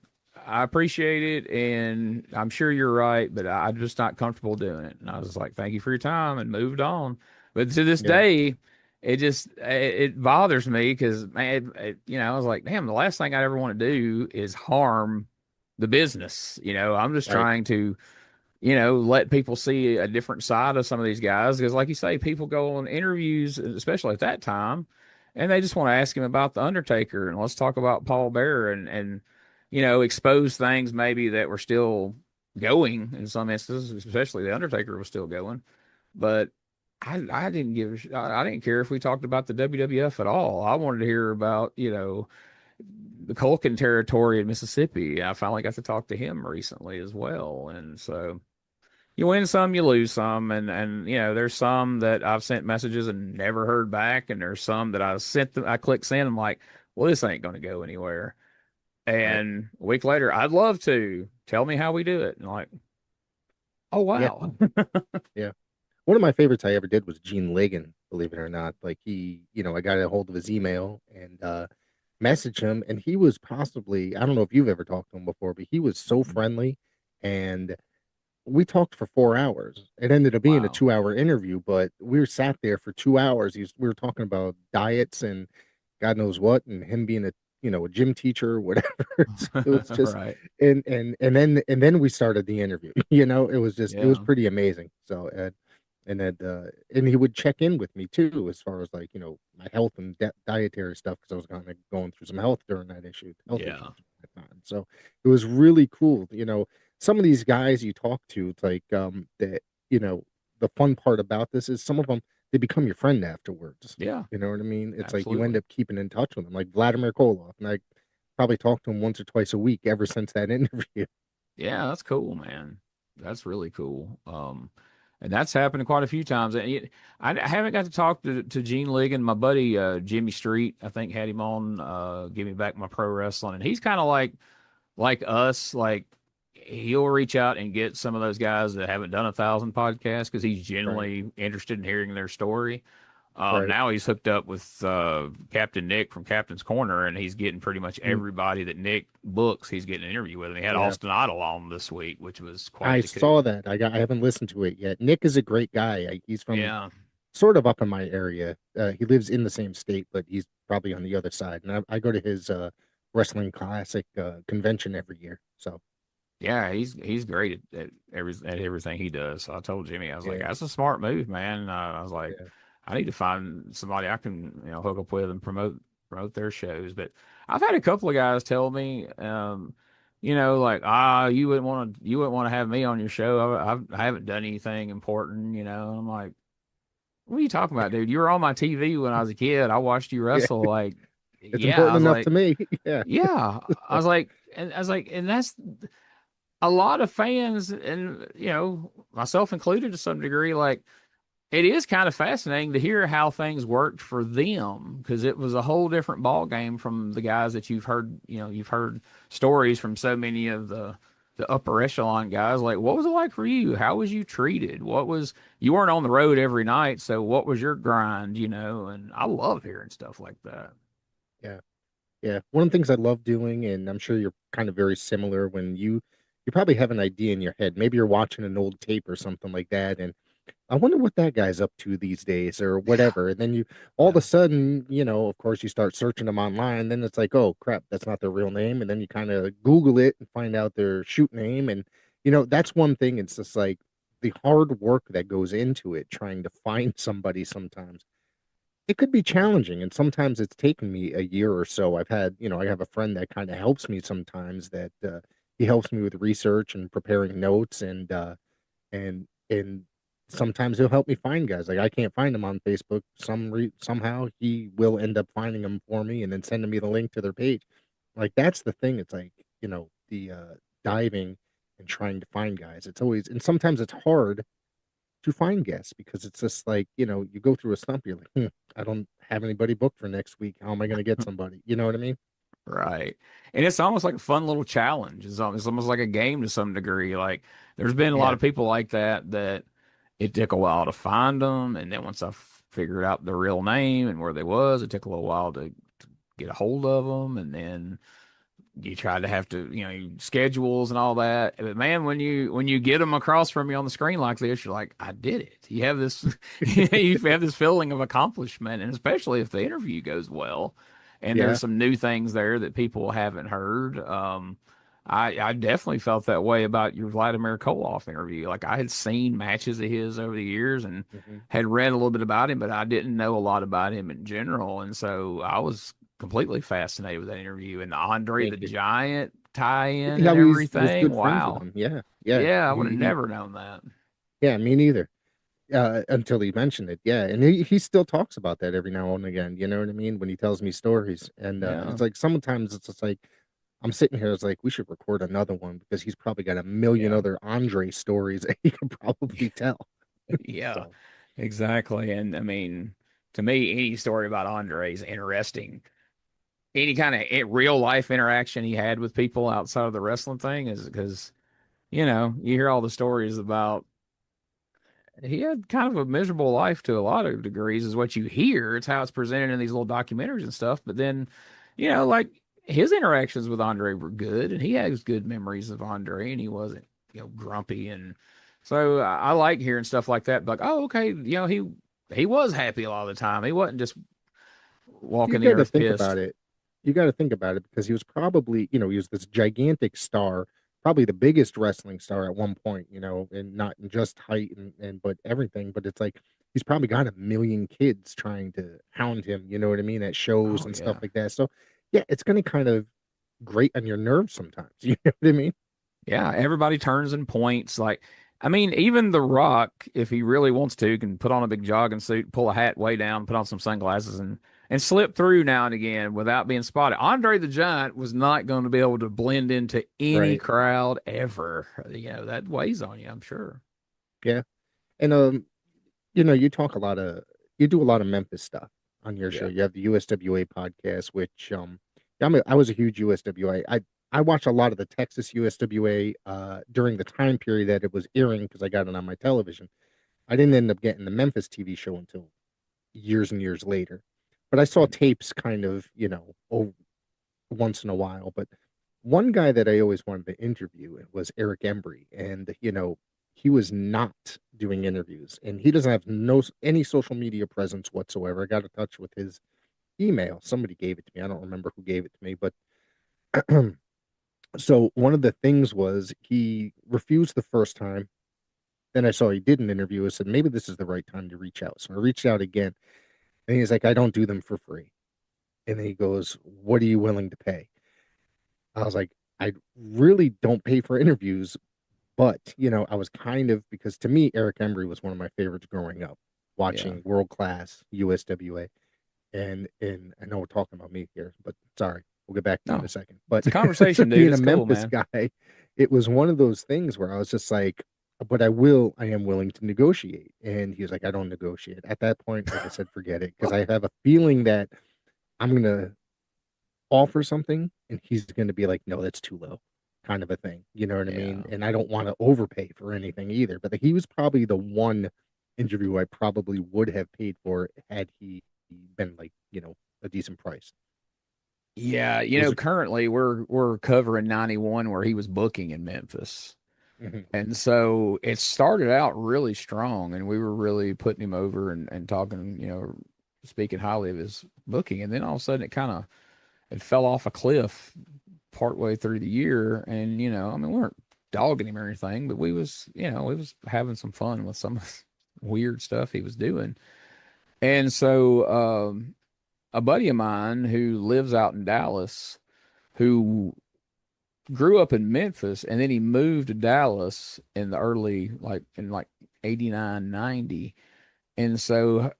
S2: I appreciate it, and I'm sure you're right, but I'm just not comfortable doing it. And I was like, thank you for your time, and moved on. But to this
S1: yeah,
S2: day, it bothers me because man, I was like, damn, the last thing I ever want to do is harm the business. I'm just
S1: right,
S2: trying to let people see a different side of some of these guys. Because, like you say, people go on interviews, especially at that time, and they just want to ask him about the Undertaker and let's talk about Paul Bearer and expose things maybe that were still going in some instances, especially the Undertaker was still going. But I didn't I didn't care if we talked about the WWF at all. I wanted to hear about the Culkin territory in Mississippi. I finally got to talk to him recently as well, and so you win some, you lose some, and there's some that I've sent messages and never heard back, and there's some that I click send, I'm like, well, this ain't going to go anywhere.
S1: right.
S2: And a week later, I'd love to tell me how we do it, and like, oh
S1: Yeah,
S2: wow,
S1: yeah. One of my favorites I ever did was Gene Ligon, believe it or not. Like I got a hold of his email and messaged him, and he was possibly, I don't know if you've ever talked to him before, but he was so friendly, and we talked for 4 hours. It ended up being a
S2: wow,
S1: 2 hour interview, but we were sat there for 2 hours. We were talking about diets and God knows what, and him being a gym teacher or whatever. It was just,
S2: right,
S1: and then we started the interview. It was
S2: yeah,
S1: pretty amazing. So and he would check in with me too, as far as like my health and dietary stuff, because I was kind of going through some health
S2: yeah,
S1: issues at that time. So it was really cool. Some of these guys you talk to, it's like that. You know, the fun part about this is some of them they become your friend afterwards.
S2: yeah,
S1: You know what I mean? It's like you end
S2: absolutely.
S1: up keeping in touch with them, like Vladimir Koloff, and I probably talked to him once or twice a week ever since that interview.
S2: Yeah, that's cool, man. That's really cool. And that's happened quite a few times. I haven't got to talk to Gene Ligon. My buddy Jimmy Street, I think, had him on. Give me back my pro wrestling, and he's kind of like us. Like he'll reach out and get some of those guys that haven't done 1,000 podcasts because he's
S1: Right,
S2: genuinely interested in hearing their story.
S1: right.
S2: Now he's hooked up with Captain Nick from Captain's Corner, and he's getting pretty much
S1: Mm,
S2: everybody that Nick books. He's getting an interview with him. He had
S1: yeah.
S2: Austin Idol on this week, which was quite
S1: I
S2: the coup.
S1: saw that. I haven't listened to it yet. Nick is a great guy. He's from
S2: Yeah,
S1: sort of up in my area. He lives in the same state, but he's probably on the other side. And I go to his wrestling classic convention every year. So
S2: yeah, he's great at everything he does. So I told Jimmy, I was like,
S1: yeah,
S2: that's a smart move, man. I was like,
S1: yeah,
S2: I need to find somebody I can hook up with and promote their shows. But I've had a couple of guys tell me. like, you wouldn't want to have me on your show. I haven't done anything important, And I'm like, what are you talking about, dude? You were on my TV when I was a kid. I watched you
S1: Yeah,
S2: wrestle. Like,
S1: it's
S2: yeah, I
S1: important
S2: was
S1: enough to
S2: like,
S1: me. Yeah,
S2: yeah, and that's a lot of fans, and myself included to some degree. Like, it is kind of fascinating to hear how things worked for them because it was a whole different ball game from the guys that you've heard. You've heard stories from so many of the upper echelon guys. Like, what was it like for you? How was you treated? You weren't on the road every night, so what was your grind? And I love hearing stuff like that.
S1: yeah, yeah. One of the things I love doing, and I'm sure you're kind of very similar when you probably have an idea in your head. Maybe you're watching an old tape or something like that, and I wonder what that guy's up to these days or whatever. And then you all of
S2: Yeah.
S1: a sudden, of course, you start searching them online. Then it's like, oh crap, that's not their real name. And then you kind of Google it and find out their shoot name. And that's one thing. It's just like the hard work that goes into it, trying to find somebody sometimes. It could be challenging, and sometimes it's taken me a year or so. I have a friend that kind of helps me sometimes that he helps me with research and preparing notes and sometimes he'll help me find guys. Like I can't find them on Facebook. Somehow he will end up finding them for me and then sending me the link to their page. Like that's the thing. It's like, the diving and trying to find guys. It's always and sometimes it's hard to find guests because it's just like, you go through a slump, you're like, I don't have anybody booked for next week. How am I going to get somebody? You know what I mean?
S2: Right. And it's almost like a fun little challenge. It's almost like a game to some degree. Like there's been a lot
S1: Yeah.
S2: of people like that it took a while to find them. And then once I figured out their real name and where they was, it took a little while to get a hold of them. And then you try to have to, schedules and all that. But man, when you get them across from you on the screen like this, you're like, I did it. You have this, you have this feeling of accomplishment, and especially if the interview goes well, and
S1: Yeah.
S2: there's some new things there that people haven't heard. I definitely felt that way about your Vladimir Koloff interview. Like I had seen matches of his over the years and
S1: Hmm.
S2: had read a little bit about him, but I didn't know a lot about him in general, and so I was completely fascinated with that interview and the Andre
S1: Thank
S2: the
S1: you.
S2: Giant tie-in
S1: Yeah,
S2: and
S1: he was
S2: everything.
S1: good friends with
S2: Wow.
S1: him. Yeah. Yeah.
S2: Yeah, I would have
S1: He
S2: never known that.
S1: yeah, me neither. Until he mentioned it. Yeah, and he still talks about that every now and again. You know what I mean? When he tells me stories, and
S2: Yeah.
S1: it's like sometimes it's just like I'm sitting here. It's like we should record another one because he's probably got a million
S2: Yeah.
S1: other Andre stories that he could probably tell.
S2: Yeah.
S1: So
S2: Exactly. And I mean, to me, any story about Andre is interesting. Any kind of real life interaction he had with people outside of the wrestling thing is because, you hear all the stories about he had kind of a miserable life to a lot of degrees, is what you hear. It's how it's presented in these little documentaries and stuff. But then, like his interactions with Andre were good, and he has good memories of Andre, and he wasn't, grumpy. And so I like hearing stuff like that. Like, oh, okay, he was happy a lot of the time. He wasn't just
S1: you
S2: walking the
S1: got to
S2: earth
S1: think
S2: pissed.
S1: about it. You got to think about it because he was probably, he was this gigantic star, probably the biggest wrestling star at one point, and not in just height and but everything. But it's like he's probably got a million kids trying to hound him, you know what I mean, at shows
S2: Oh
S1: and stuff
S2: yeah.
S1: like that. So yeah, it's gonna kind of grate on your nerves sometimes. You know what I mean?
S2: Yeah, everybody turns and points. Like, I mean, even The Rock, if he really wants to, can put on a big jogging suit, pull a hat way down, put on some sunglasses, and slip through now and again without being spotted. Andre the Giant was not going to be able to blend into any
S1: Right.
S2: crowd ever. That weighs on you, I'm sure.
S1: Yeah. And you do a lot of Memphis stuff on your show.
S2: Yeah.
S1: You have the USWA podcast, which I was a huge USWA. I watched a lot of the Texas USWA during the time period that it was airing because I got it on my television. I didn't end up getting the Memphis TV show until years and years later. But I saw tapes kind of, once in a while. But one guy that I always wanted to interview was Eric Embry, and he was not doing interviews, and he doesn't have no any social media presence whatsoever. I got in touch with his email. Somebody gave it to me. I don't remember who gave it to me, but so one of the things was he refused the first time. Then I saw he did an interview. I said maybe this is the right time to reach out. So I reached out again, and he's like, I don't do them for free. And then he goes, what are you willing to pay? I was like, I really don't pay for interviews, but I was kind of, because to me, Eric Embry was one of my favorites growing up,
S2: Yeah.
S1: watching World Class, USWA, and I know we're talking about me here, but sorry, we'll get back to you in a
S2: No,
S1: second. But
S2: it's a conversation, dude.
S1: being a
S2: It's cool,
S1: Memphis
S2: man.
S1: guy, it was one of those things where I was just like, but I am willing to negotiate. And he was like, I don't negotiate. At that point, like I said, forget it, because I have a feeling that I'm gonna offer something and he's gonna be like, no, that's too low, kind of a thing. You know what I mean?
S2: Yeah.
S1: And I don't want to overpay for anything either. But he was probably the one interview I probably would have paid for had he been like, a decent price.
S2: Yeah,
S1: Was it?
S2: currently we're covering 91 where he was booking in Memphis.
S1: Mhm.
S2: And so it started out really strong and we were really putting him over and talking, speaking highly of his booking. And then all of a sudden it fell off a cliff partway through the year. And, I mean, we weren't dogging him or anything, but we was having some fun with some of the weird stuff he was doing. And so, a buddy of mine who lives out in Dallas, who grew up in Memphis and then he moved to Dallas in the early, like in like 89, 90. And so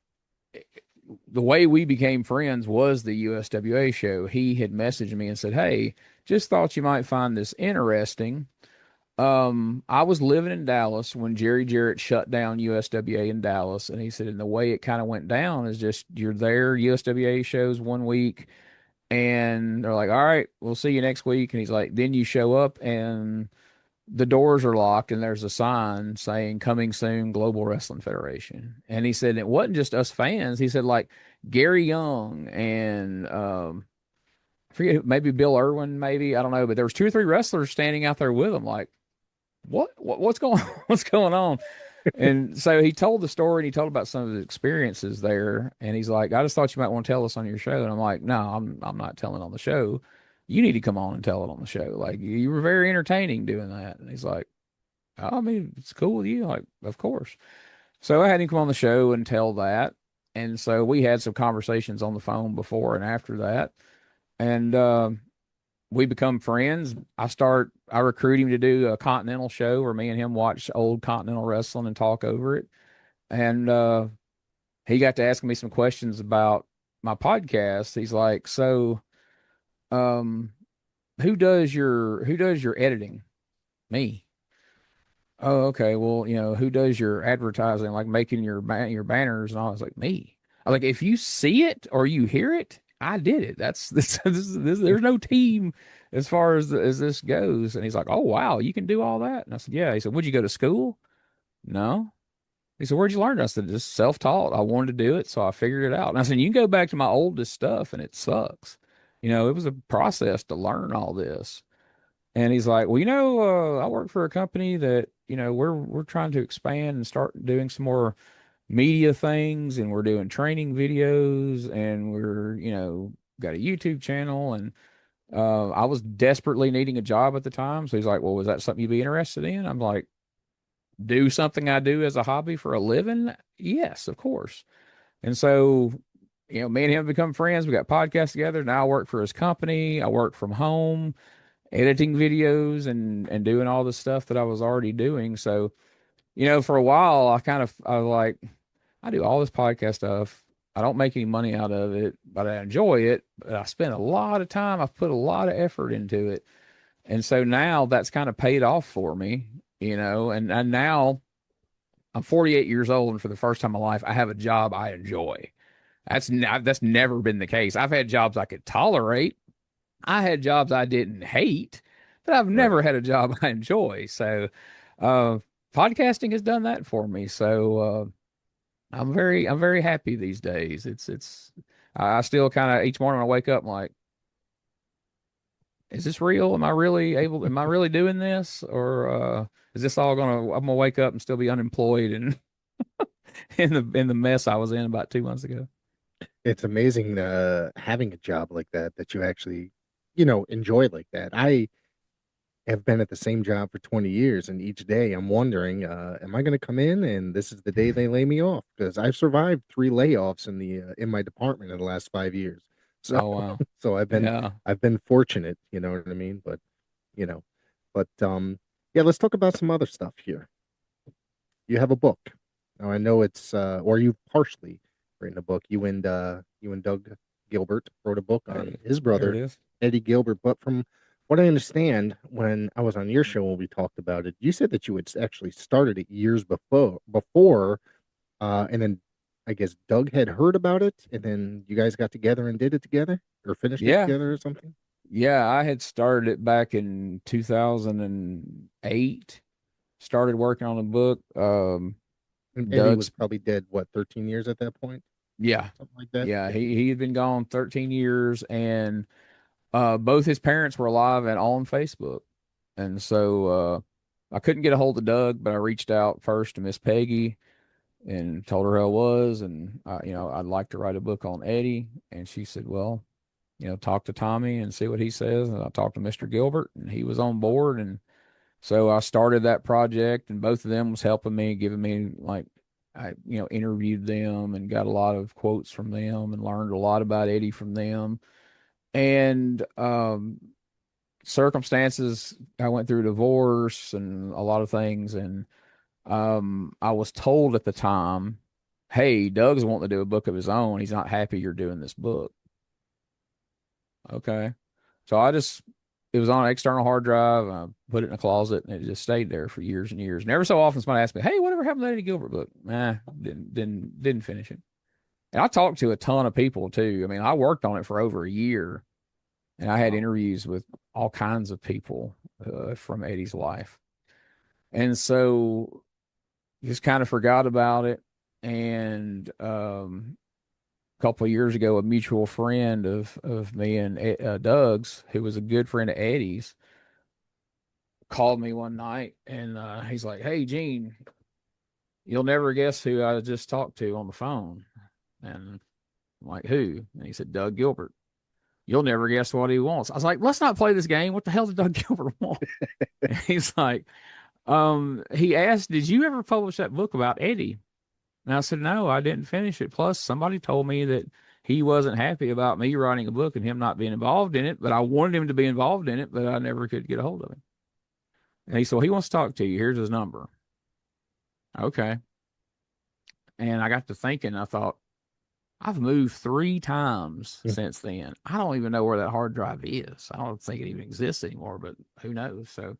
S2: the way we became friends was the USWA show. He had messaged me and said, "Hey, just thought you might find this interesting. I was living in Dallas when Jerry Jarrett shut down USWA in Dallas." And he said, and the way it kind of went down is just you're there, USWA shows one week, and they're like, all right, we'll see you next week. And he's like, then you show up and the doors are locked and there's a sign saying coming soon, Global Wrestling Federation. And he said it wasn't just us fans. He said like Gary Young and I forget, maybe Bill Irwin, maybe, I don't know, but there was two or three wrestlers standing out there with him like, what's going what's going on? And so he told the story and he told about some of his experiences there. And he's like, I just thought you might want to tell us on your show. And I'm like, no, I'm not telling on the show. You need to come on and tell it on the show. Like you were very entertaining doing that. And he's like, oh, I mean, it's cool with you. Like, of course. So I had him come on the show and tell that. And so we had some conversations on the phone before and after that. And we become friends. I recruit him to do a Continental show where me and him watch old Continental wrestling and talk over it. And he got to asking me some questions about my podcast. He's like, "So, um, who does your editing?" Me. Oh, okay. Well, who does your advertising, like making your banners and all? I was like, me. I like, if you see it or you hear it, I did it. That's this there's no team as far as this goes. And he's like, oh wow, you can do all that. And I said, yeah. He said, would you go to school? No. He said, where'd you learn it? I said, just self-taught. I wanted to do it, so I figured it out. And I said, you can go back to my oldest stuff and it sucks. It was a process to learn all this. And he's like, well, I work for a company that, we're trying to expand and start doing some more media things, and we're doing training videos, and we're, got a YouTube channel. And I was desperately needing a job at the time. So he's like, well, was that something you'd be interested in? I'm like, do something I do as a hobby for a living? Yes, of course. And so, me and him become friends. We got podcasts together. Now I work for his company. I work from home, editing videos and doing all the stuff that I was already doing. So, for a while I was like, I do all this podcast stuff. I don't make any money out of it, but I enjoy it. But I spend a lot of time, I've put a lot of effort into it. And so now that's kind of paid off for me, and now I'm 48 years old, and for the first time in my life, I have a job I enjoy. That's never been the case. I've had jobs I could tolerate. I had jobs I didn't hate, but I've
S1: Right.
S2: never had a job I enjoy. So, uh, podcasting has done that for me. So, I'm very happy these days. I still kind of each morning when I wake up, I'm like, is this real? Am I really doing this? Or, is this I'm gonna wake up and still be unemployed and in the mess I was in about 2 months ago.
S1: It's amazing having a job like that you actually, enjoy like that. I have been at the same job for 20 years, and each day I'm wondering, am I going to come in and this is the day they lay me off? Because I've survived 3 layoffs in my department in the last 5 years. So
S2: Oh wow.
S1: so I've been
S2: Yeah.
S1: I've been fortunate, you know what I mean? But you know. But yeah, let's talk about some other stuff here. You have a book. Now I know it's or you've partially written a book. You and Doug Gilbert wrote a book on his
S2: There it
S1: brother
S2: is.
S1: Eddie Gilbert. But from what I understand, when I was on your show when we talked about it, you said that you had actually started it years before, and then I guess Doug had heard about it, and then you guys got together and did it together or finished it
S2: Yeah.
S1: together or something.
S2: Yeah, I had started it back in 2008. Started working on a book.
S1: And Eddie was
S2: Doug's,
S1: probably dead, what, 13 years at that point,
S2: yeah.
S1: something like that.
S2: Yeah,
S1: Yeah.
S2: he had been gone 13 years, and both his parents were alive and on Facebook. And so I couldn't get a hold of Doug, but I reached out first to Miss Peggy and told her how it was, and I'd like to write a book on Eddie. And she said, well, talk to Tommy and see what he says. And I talked to Mr. Gilbert, and he was on board. And so I started that project, and both of them was helping me, giving me like I interviewed them and got a lot of quotes from them and learned a lot about Eddie from them. And circumstances, I went through a divorce and a lot of things, and I was told at the time, hey, Doug's wanting to do a book of his own. He's not happy you're doing this book. Okay. So it was on an external hard drive. I put it in a closet, and it just stayed there for years and years. And every so often somebody asked me, hey, whatever happened to that Eddie Gilbert book? Nah, didn't finish it. And I talked to a ton of people too. I mean, I worked on it for over a year, and I had
S1: Wow.
S2: interviews with all kinds of people from Eddie's life. And so just kind of forgot about it. And a couple of years ago, a mutual friend of me and Doug's, who was a good friend of Eddie's, called me one night, and he's like, "Hey, Gene, you'll never guess who I just talked to on the phone." And I'm like, "Who?" And he said, "Doug Gilbert." You'll never guess what he wants. I was like, "Let's not play this game. What the hell did Doug Gilbert want?" And he's like, he asked, "Did you ever publish that book about Eddie?" And I said, "No, I didn't finish it. Plus, somebody told me that he wasn't happy about me writing a book and him not being involved in it, but I wanted him to be involved in it, but I never could get a hold of him." And he said, "Well, he wants to talk to you. Here's his number." Okay. And I got to thinking, I thought, I've moved 3 times
S1: Mm.
S2: since then. I don't even know where that hard drive is. I don't think it even exists anymore, but who knows? So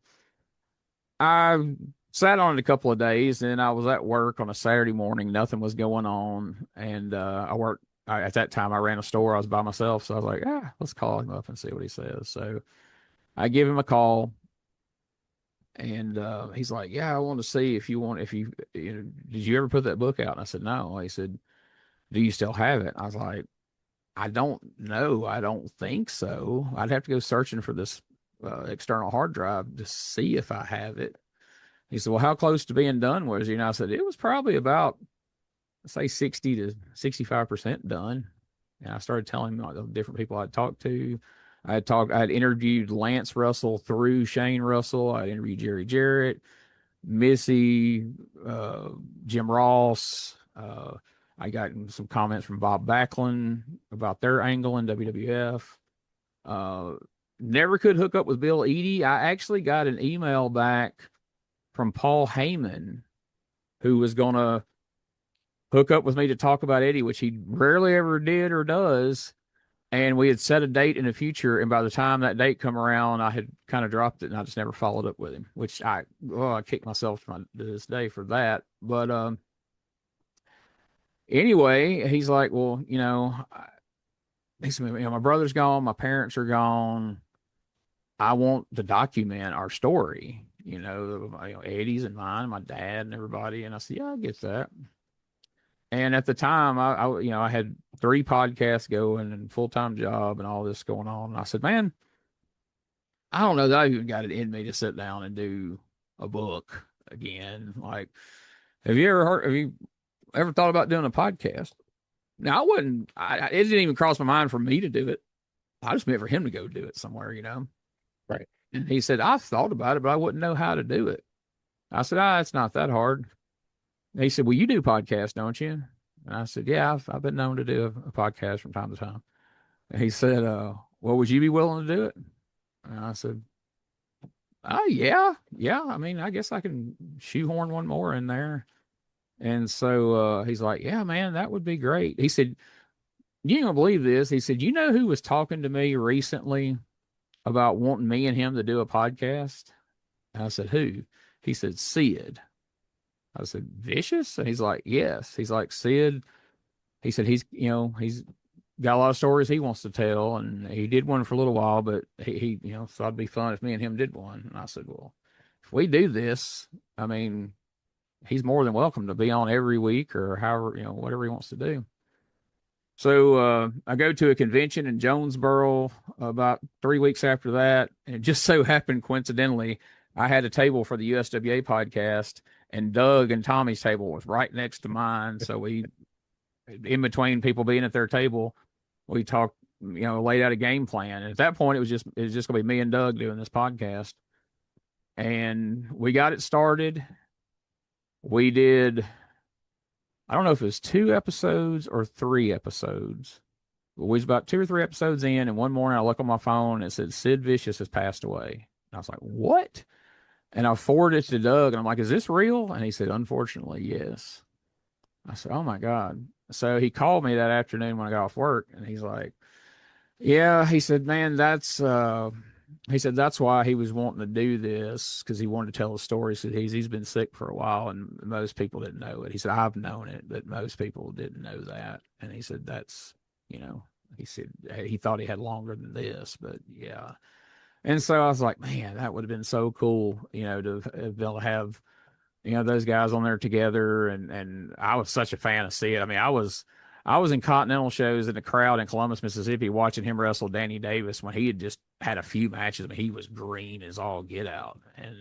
S2: I sat on it a couple of days, and I was at work on a Saturday morning. Nothing was going on. And at that time, I ran a store. I was by myself. So I was like, let's call him up and see what he says. So I give him a call. And he's like, "Yeah, I want to see if did you ever put that book out?" And I said, "No." He said, "Do you still have it?" I was like, "I don't know. I don't think so. I'd have to go searching for this external hard drive to see if I have it." He said, "Well, how close to being done was you?" And I said, "It was probably about, say, 60 to 65% done." And I started telling him like the different people I'd talked to. I had interviewed Lance Russell through Shane Russell. I interviewed Jerry Jarrett, Missy, uh, Jim Ross. I got some comments from Bob Backlund about their angle in WWF. Uh, Never could hook up with Bill Eadie. I actually got an email back from Paul Heyman, who was going to hook up with me to talk about Eddie, which he rarely ever did or does. And we had set a date in the future, and by the time that date come around, I had kind of dropped it, and I just never followed up with him, which I kicked myself to this day for that. But anyway, he's like, "Well, he said, my brother's gone, my parents are gone. I want to document our story, Eddie's and mine, and my dad and everybody." And I said, "Yeah, I get that." And at the time, I had 3 podcasts going and full-time job and all this going on. And I said, "Man, I don't know that I even got it in me to sit down and do a book again. Like, have you ever thought about doing a podcast?" Now, I wasn't, it didn't even cross my mind for me to do it. I just meant for him to go do it somewhere.
S1: Right.
S2: And he said, "I've thought about it, but I wouldn't know how to do it." I said, "It's not that hard." And he said, "Well, you do podcasts, don't you?" And I said, "Yeah, I've been known to do a podcast from time to time." And he said, "Well, would you be willing to do it?" And I said, Oh yeah, yeah. I mean, I guess I can shoehorn one more in there. And so he's like, yeah, man, that would be great. He said, you ain't gonna believe this. He said, you know who was talking to me recently about wanting me and him to do a podcast? And I said, who? He said, Sid. I said, Vicious? And he's like, yes. He's like, Sid. He said he's got a lot of stories he wants to tell, and he did one for a little while, but he thought it'd be fun if me and him did one. And I said, well, if we do this, I mean, he's more than welcome to be on every week or however, whatever he wants to do. So I go to a convention in Jonesboro about 3 weeks after that, and it just so happened coincidentally I had a table for the USWA podcast, and Doug and Tommy's table was right next to mine. So we, in between people being at their table, we talked, laid out a game plan. And at that point, it was just gonna be me and Doug doing this podcast, and we got it started. We did, I don't know if it was 2 episodes or 3 episodes. But we was about 2 or 3 episodes in, and one morning I look on my phone and it said Sid Vicious has passed away. And I was like, what? And I forwarded it to Doug, and I'm like, is this real? And he said, unfortunately, yes. I said, oh my God. So he called me that afternoon when I got off work, and he's like, yeah, he said, man, that's why he was wanting to do this, because he wanted to tell a story. He said he's been sick for a while, and most people didn't know it. He said, I've known it, but most people didn't know that. And he said, you know, he said he thought he had longer than this, but yeah. And so I was like, man, that would have been so cool, to be able to have, those guys on there together. And I was such a fan of Sid. I mean, I was in Continental shows in the crowd in Columbus, Mississippi, watching him wrestle Danny Davis when he had just had a few matches. I mean, he was green as all get out. And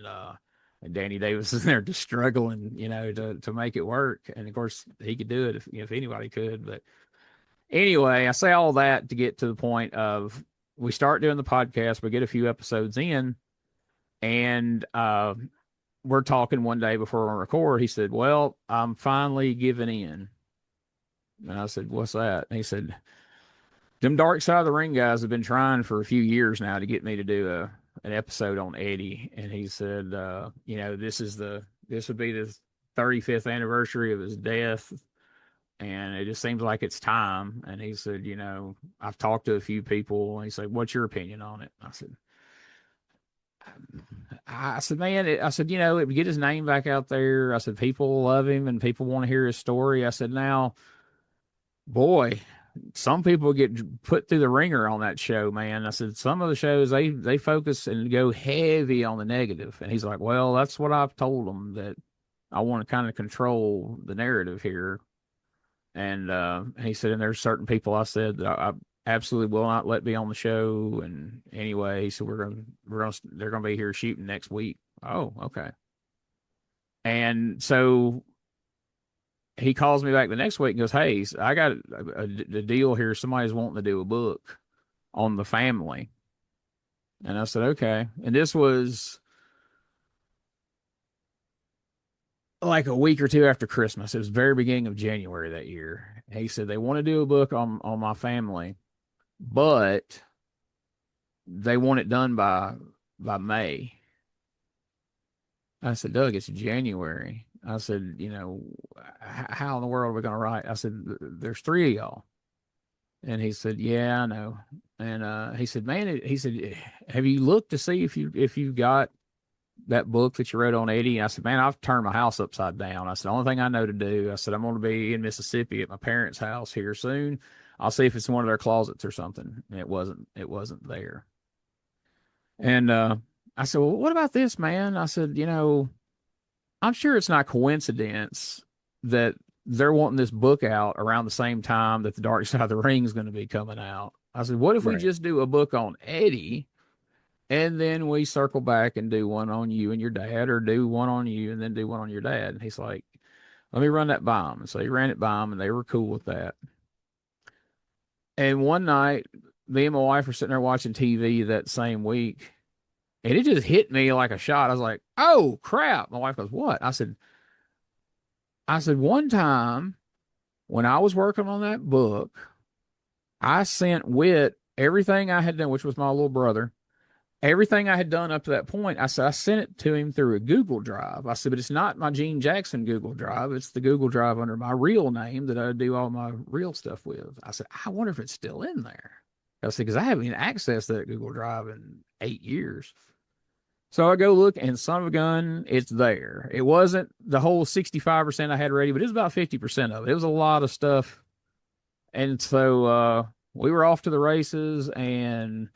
S2: Danny Davis is there just struggling, to make it work. And of course he could do it if anybody could. But anyway, I say all that to get to the point of we start doing the podcast, we get a few episodes in, and we're talking one day before we record. He said, well, I'm finally giving in. And I said, what's that? And he said, them Dark Side of the Ring guys have been trying for a few years now to get me to do an episode on Eddie. And he said, this would be the 35th anniversary of his death, and it just seems like it's time. And he said, I've talked to a few people. And he said, what's your opinion on it? I said, man, it would get his name back out there. I said, people love him and people want to hear his story. I said, now, boy, some people get put through the ringer on that show, man. I said, some of the shows, they focus and go heavy on the negative. And he's like, well, that's what I've told them, that I want to kind of control the narrative here. And he said, and there's certain people, I said, that I absolutely will not let be on the show. And anyway, he said, they're gonna be here shooting next week. Oh, okay. And so he calls me back the next week and goes, hey, I got a deal here. Somebody's wanting to do a book on the family. And I said, okay. And this was like a week or two after Christmas. It was the very beginning of January that year. He said they want to do a book on my family, but they want it done by May. I said, Doug, it's January. I said, how in the world are we going to write? I said, there's 3 of y'all. And he said, yeah, I know. And he said, man, he said, have you looked to see if you got that book that you wrote on Eddie? And I said, man, I've turned my house upside down. I said, the only thing I know to do, I said, I'm going to be in Mississippi at my parents' house here soon. I'll see if it's in one of their closets or something. And it wasn't there. And I said, well, what about this, man? I said, I'm sure it's not coincidence that they're wanting this book out around the same time that the Dark Side of the Ring is going to be coming out. I said, what if we just do a book on Eddie, and then we circle back and do one on you and your dad, or do one on you and then do one on your dad? And he's like, let me run that by him. And so he ran it by him, and they were cool with that. And one night, me and my wife were sitting there watching TV that same week, and it just hit me like a shot. I was like, oh, crap. My wife goes, what? I said, one time when I was working on that book, I sent Whit everything I had done, which was my little brother. everything I had done up to that point, I said, I sent it to him through a Google Drive. I said, but it's not my Gene Jackson Google Drive. It's the Google Drive under my real name that I do all my real stuff with. I said, I wonder if it's still in there. I said, because I haven't even accessed that Google Drive in 8 years. So I go look, and son of a gun, it's there. It wasn't the whole 65% I had ready, but it was about 50% of it. It was a lot of stuff. And so we were off to the races, and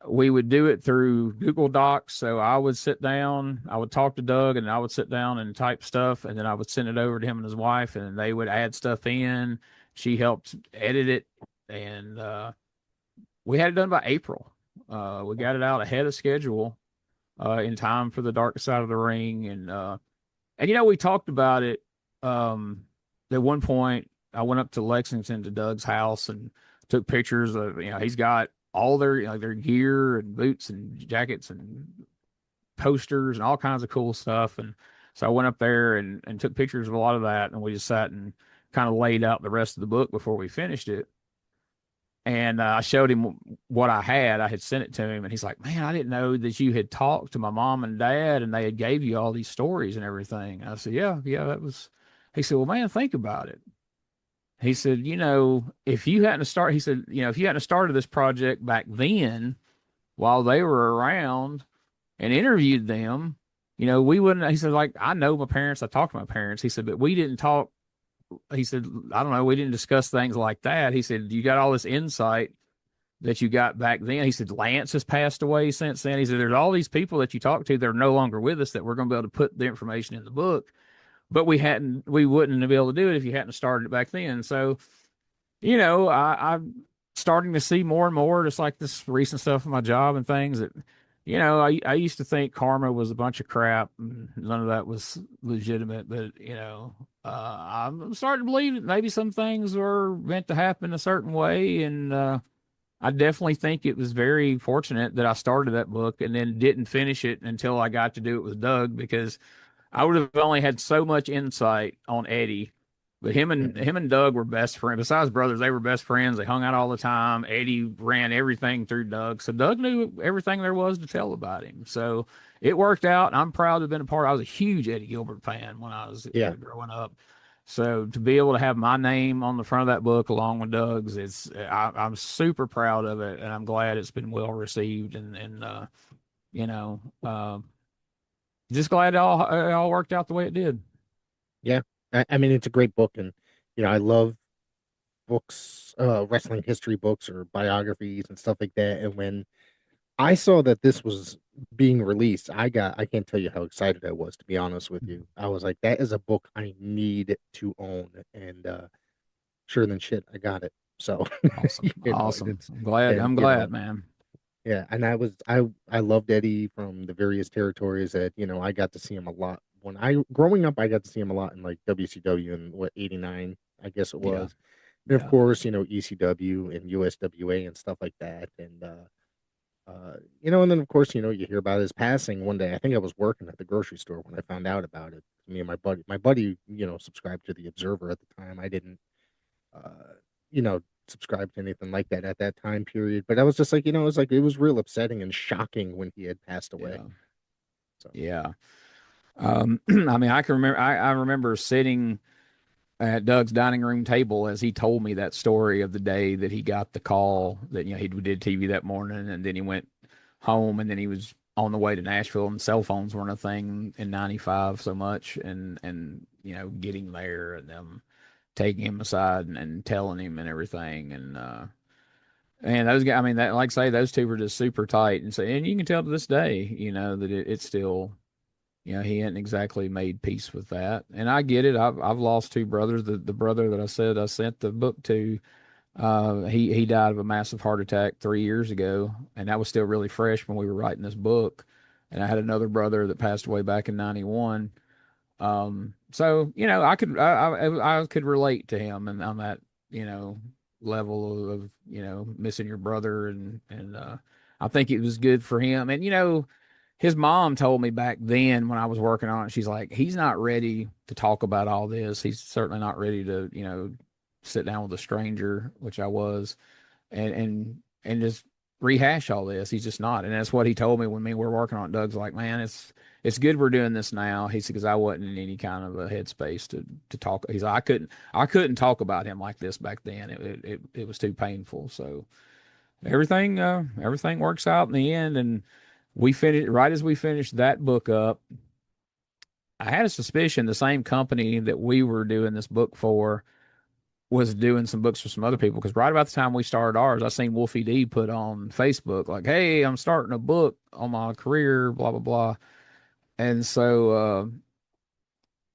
S2: we would do it through Google Docs. So I would sit down, I would talk to Doug, and I would sit down and type stuff, and then I would send it over to him and his wife, and they would add stuff in. She helped edit it, and we had it done by April. We got it out ahead of schedule in time for the Dark Side of the Ring, and we talked about it. At one point, I went up to Lexington to Doug's house and took pictures of, he's got all their gear and boots and jackets and posters and all kinds of cool stuff. And so I went up there and took pictures of a lot of that, and we just sat and kind of laid out the rest of the book before we finished it. And I showed him what I had. I had sent it to him, and he's like, "Man, I didn't know that you had talked to my mom and dad, and they had gave you all these stories and everything." I said, "Yeah, yeah, that was." He said, "Well, man, think about it." He said, if you hadn't started, he said, if you hadn't started this project back then while they were around and interviewed them, we wouldn't. He said, like, I know my parents. I talked to my parents. He said, but we didn't talk. He said, I don't know. We didn't discuss things like that. He said, you got all this insight that you got back then. He said, Lance has passed away since then. He said, there's all these people that you talked to that are no longer with us that we're going to be able to put the information in the book. But we wouldn't be able to do it if you hadn't started it back then. So, I'm starting to see more and more, just like this recent stuff in my job and things that, I used to think karma was a bunch of crap and none of that was legitimate. But, I'm starting to believe that maybe some things were meant to happen a certain way. And I definitely think it was very fortunate that I started that book and then didn't finish it until I got to do it with Doug, because I would have only had so much insight on Eddie. But him and
S1: Mhm.
S2: him and Doug were best friends. Besides brothers, they were best friends. They hung out all the time. Eddie ran everything through Doug, so Doug knew everything there was to tell about him. So it worked out. I'm proud to have been a part. I was a huge Eddie Gilbert fan when I was
S1: Yeah,
S2: growing up. So to be able to have my name on the front of that book along with Doug's, I'm super proud of it, and I'm glad it's been well received. And you know, uh, just glad it all worked out the way it did.
S1: yeah. I mean, it's a great book, and I love books, wrestling history books or biographies and stuff like that. And when I saw that this was being released, I can't tell you how excited I was, to be honest with you. I was like, that is a book I need to own. And sure than shit, I got it. So,
S2: Awesome. Awesome.
S1: it's,
S2: I'm glad.
S1: and
S2: I'm glad, man.
S1: yeah, and I loved Eddie from the various territories that, I got to see him a lot. When growing up, I got to see him a lot in like WCW and what, 89, I guess it
S2: Yeah.
S1: was. And of
S2: Yeah.
S1: course, ECW and USWA and stuff like that. And and then of course, you hear about his passing one day. I think I was working at the grocery store when I found out about it. Me and my buddy, subscribed to the Observer at the time. I didn't subscribe to anything like that at that time period. But I was just like, it was real upsetting and shocking when he had passed away.
S2: Yeah.
S1: So
S2: Yeah. I mean, I remember sitting at Doug's dining room table as he told me that story of the day that he got the call that, he did TV that morning, and then he went home, and then he was on the way to Nashville, and cell phones weren't a thing in 95 so much, and getting there and them taking him aside and telling him and everything. And those guys, I mean, that, like I say, those two were just super tight. And you can tell to this day, that it's still, he hadn't exactly made peace with that. And I get it. I've lost two brothers. The brother that I said I sent the book to, he died of a massive heart attack 3 years ago, and that was still really fresh when we were writing this book. And I had another brother that passed away back in '91. So I could relate to him and on that you know level of missing your brother, and I think it was good for him. And his mom told me back then when I was working on it, she's like, he's not ready to talk about all this. He's certainly not ready to sit down with a stranger, which I was, and just rehash all this. He's just not. And that's what he told me when we were working on it. Doug's like, man, it's good we're doing this now. He said, because I wasn't in any kind of a headspace to talk. He's like, I couldn't talk about him like this back then. It was too painful. So everything works out in the end. And we finished right as we finished that book up. I had a suspicion the same company that we were doing this book for was doing some books for some other people, because right about the time we started ours, I seen Wolfie D put on Facebook like, "Hey, I'm starting a book on my career, blah blah blah." And so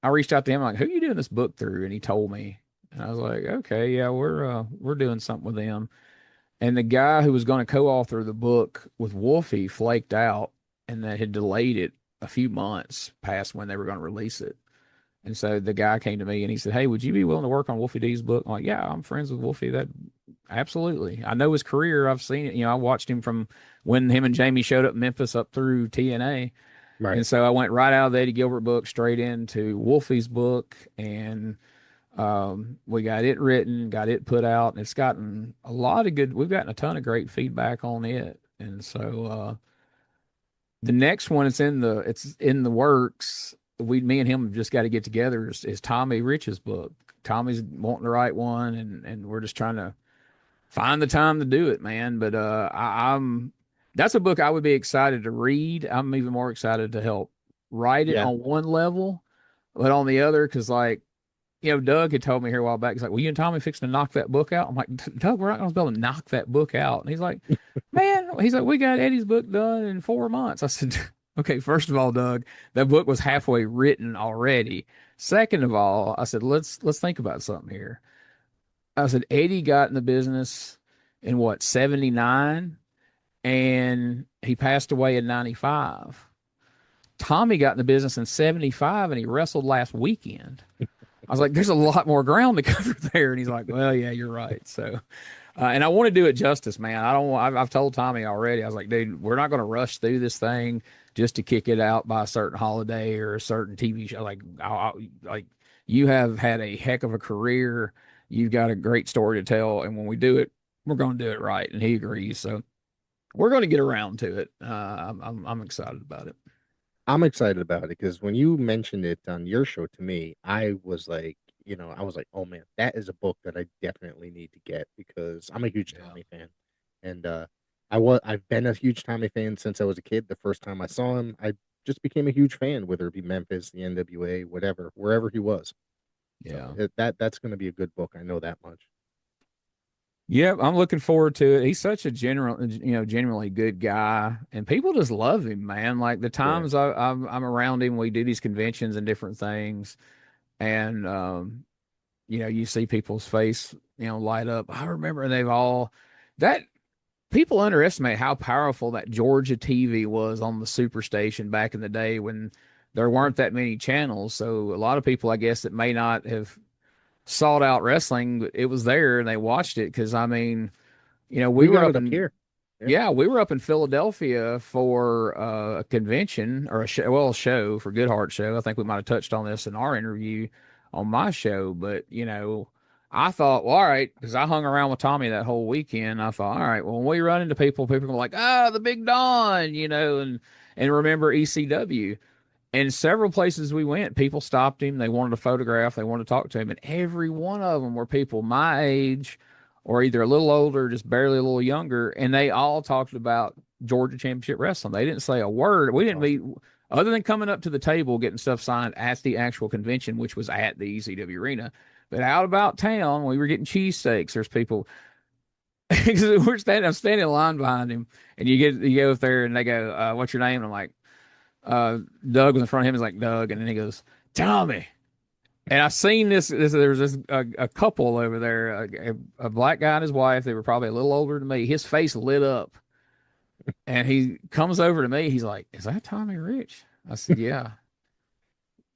S2: I reached out to him like, "Who are you doing this book through?" And he told me, and I was like, "Okay, yeah, we're doing something with them." And the guy who was going to co-author the book with Wolfie flaked out, and they had delayed it a few months past when they were going to release it. And so the guy came to me and he said, "Hey, would you be willing to work on Wolfie D's book?" I'm like, "Yeah, I'm friends with Wolfie. That absolutely. I know his career. I've seen it. I watched him from when him and Jamie showed up in Memphis up through TNA."
S1: Right.
S2: And so I went right out of the Eddie Gilbert book straight into Wolfie's book, and we got it written, got it put out, and it's gotten a lot of good. We've gotten a ton of great feedback on it, and so the next one, it's in the works. Me and him have just got to get together. Is Tommy Rich's book. Tommy's wanting to write one, and we're just trying to find the time to do it, man. But I'm that's a book I would be excited to read. I'm even more excited to help write it
S1: Yeah.
S2: on one level, but on the other, because like Doug had told me here a while back, he's like, "Well, you and Tommy fixing to knock that book out?" I'm like, "Doug, we're not going to be able to knock that book out." And he's like, "Man," he's like, "we got Eddie's book done in 4 months." I said, "Okay, first of all, Doug, that book was halfway written already. Second of all," I said, let's think about something here. I said, Eddie got in the business in what, 79, and he passed away in 95. Tommy got in the business in 75 and he wrestled last weekend. I was like, there's a lot more ground to cover there. And he's like, well, yeah, you're right. So, and I want to do it justice, man. I don't. I've told Tommy already. I was like, dude, we're not going to rush through this thing just to kick it out by a certain holiday or a certain TV show. Like, like you have had a heck of a career. You've got a great story to tell, and when we do it, we're going to do it right. And he agrees. So we're going to get around to it. I'm excited about it.
S1: I'm excited about it because when you mentioned it on your show to me, I was like, I was like, oh man, that is a book that I definitely need to get because I'm a huge
S2: Yeah.
S1: Tommy fan. And I've been a huge Tommy fan since I was a kid. The first time I saw him, I just became a huge fan, whether it be Memphis, the NWA, whatever, wherever he was. So
S2: Yeah.
S1: that's going to be a good book. I know that much.
S2: Yep, I'm looking forward to it. He's such a genuinely good guy, and people just love him, man. Like the
S1: Yeah.
S2: times I'm around him, we do these conventions and different things, and you see people's face, light up. I remember they've all that people underestimate how powerful that Georgia TV was on the Superstation back in the day when there weren't that many channels. So a lot of people, I guess, that may not have sought out wrestling, but it was there and they watched it because I mean, we
S1: We
S2: were
S1: got
S2: up
S1: it up
S2: in
S1: here. Yeah.
S2: yeah, we were up in Philadelphia for a convention or a show, well, a show for Goodhart show. I think we might have touched on this in our interview on my show, but I thought, well, all right, because I hung around with Tommy that whole weekend. I thought, all right, well, when we run into people are like, ah, the Big Don, and remember ECW. And several places we went, people stopped him. They wanted a photograph. They wanted to talk to him. And every one of them were people my age or either a little older, just barely a little younger. And they all talked about Georgia Championship Wrestling. They didn't say a word. We
S1: That's
S2: didn't meet,
S1: awesome.
S2: other than coming up to the table, getting stuff signed at the actual convention, which was at the ECW Arena. But out about town, we were getting cheesesteaks. There's people. I'm standing in line behind him, and you go up there, and they go, "What's your name?" And I'm like, Doug was in front of him. He's like, Doug. And then he goes, Tommy. And I seen there was a couple over there, a black guy and his wife. They were probably a little older than me. His face lit up. And he comes over to me. He's like, is that Tommy Rich? I said, yeah.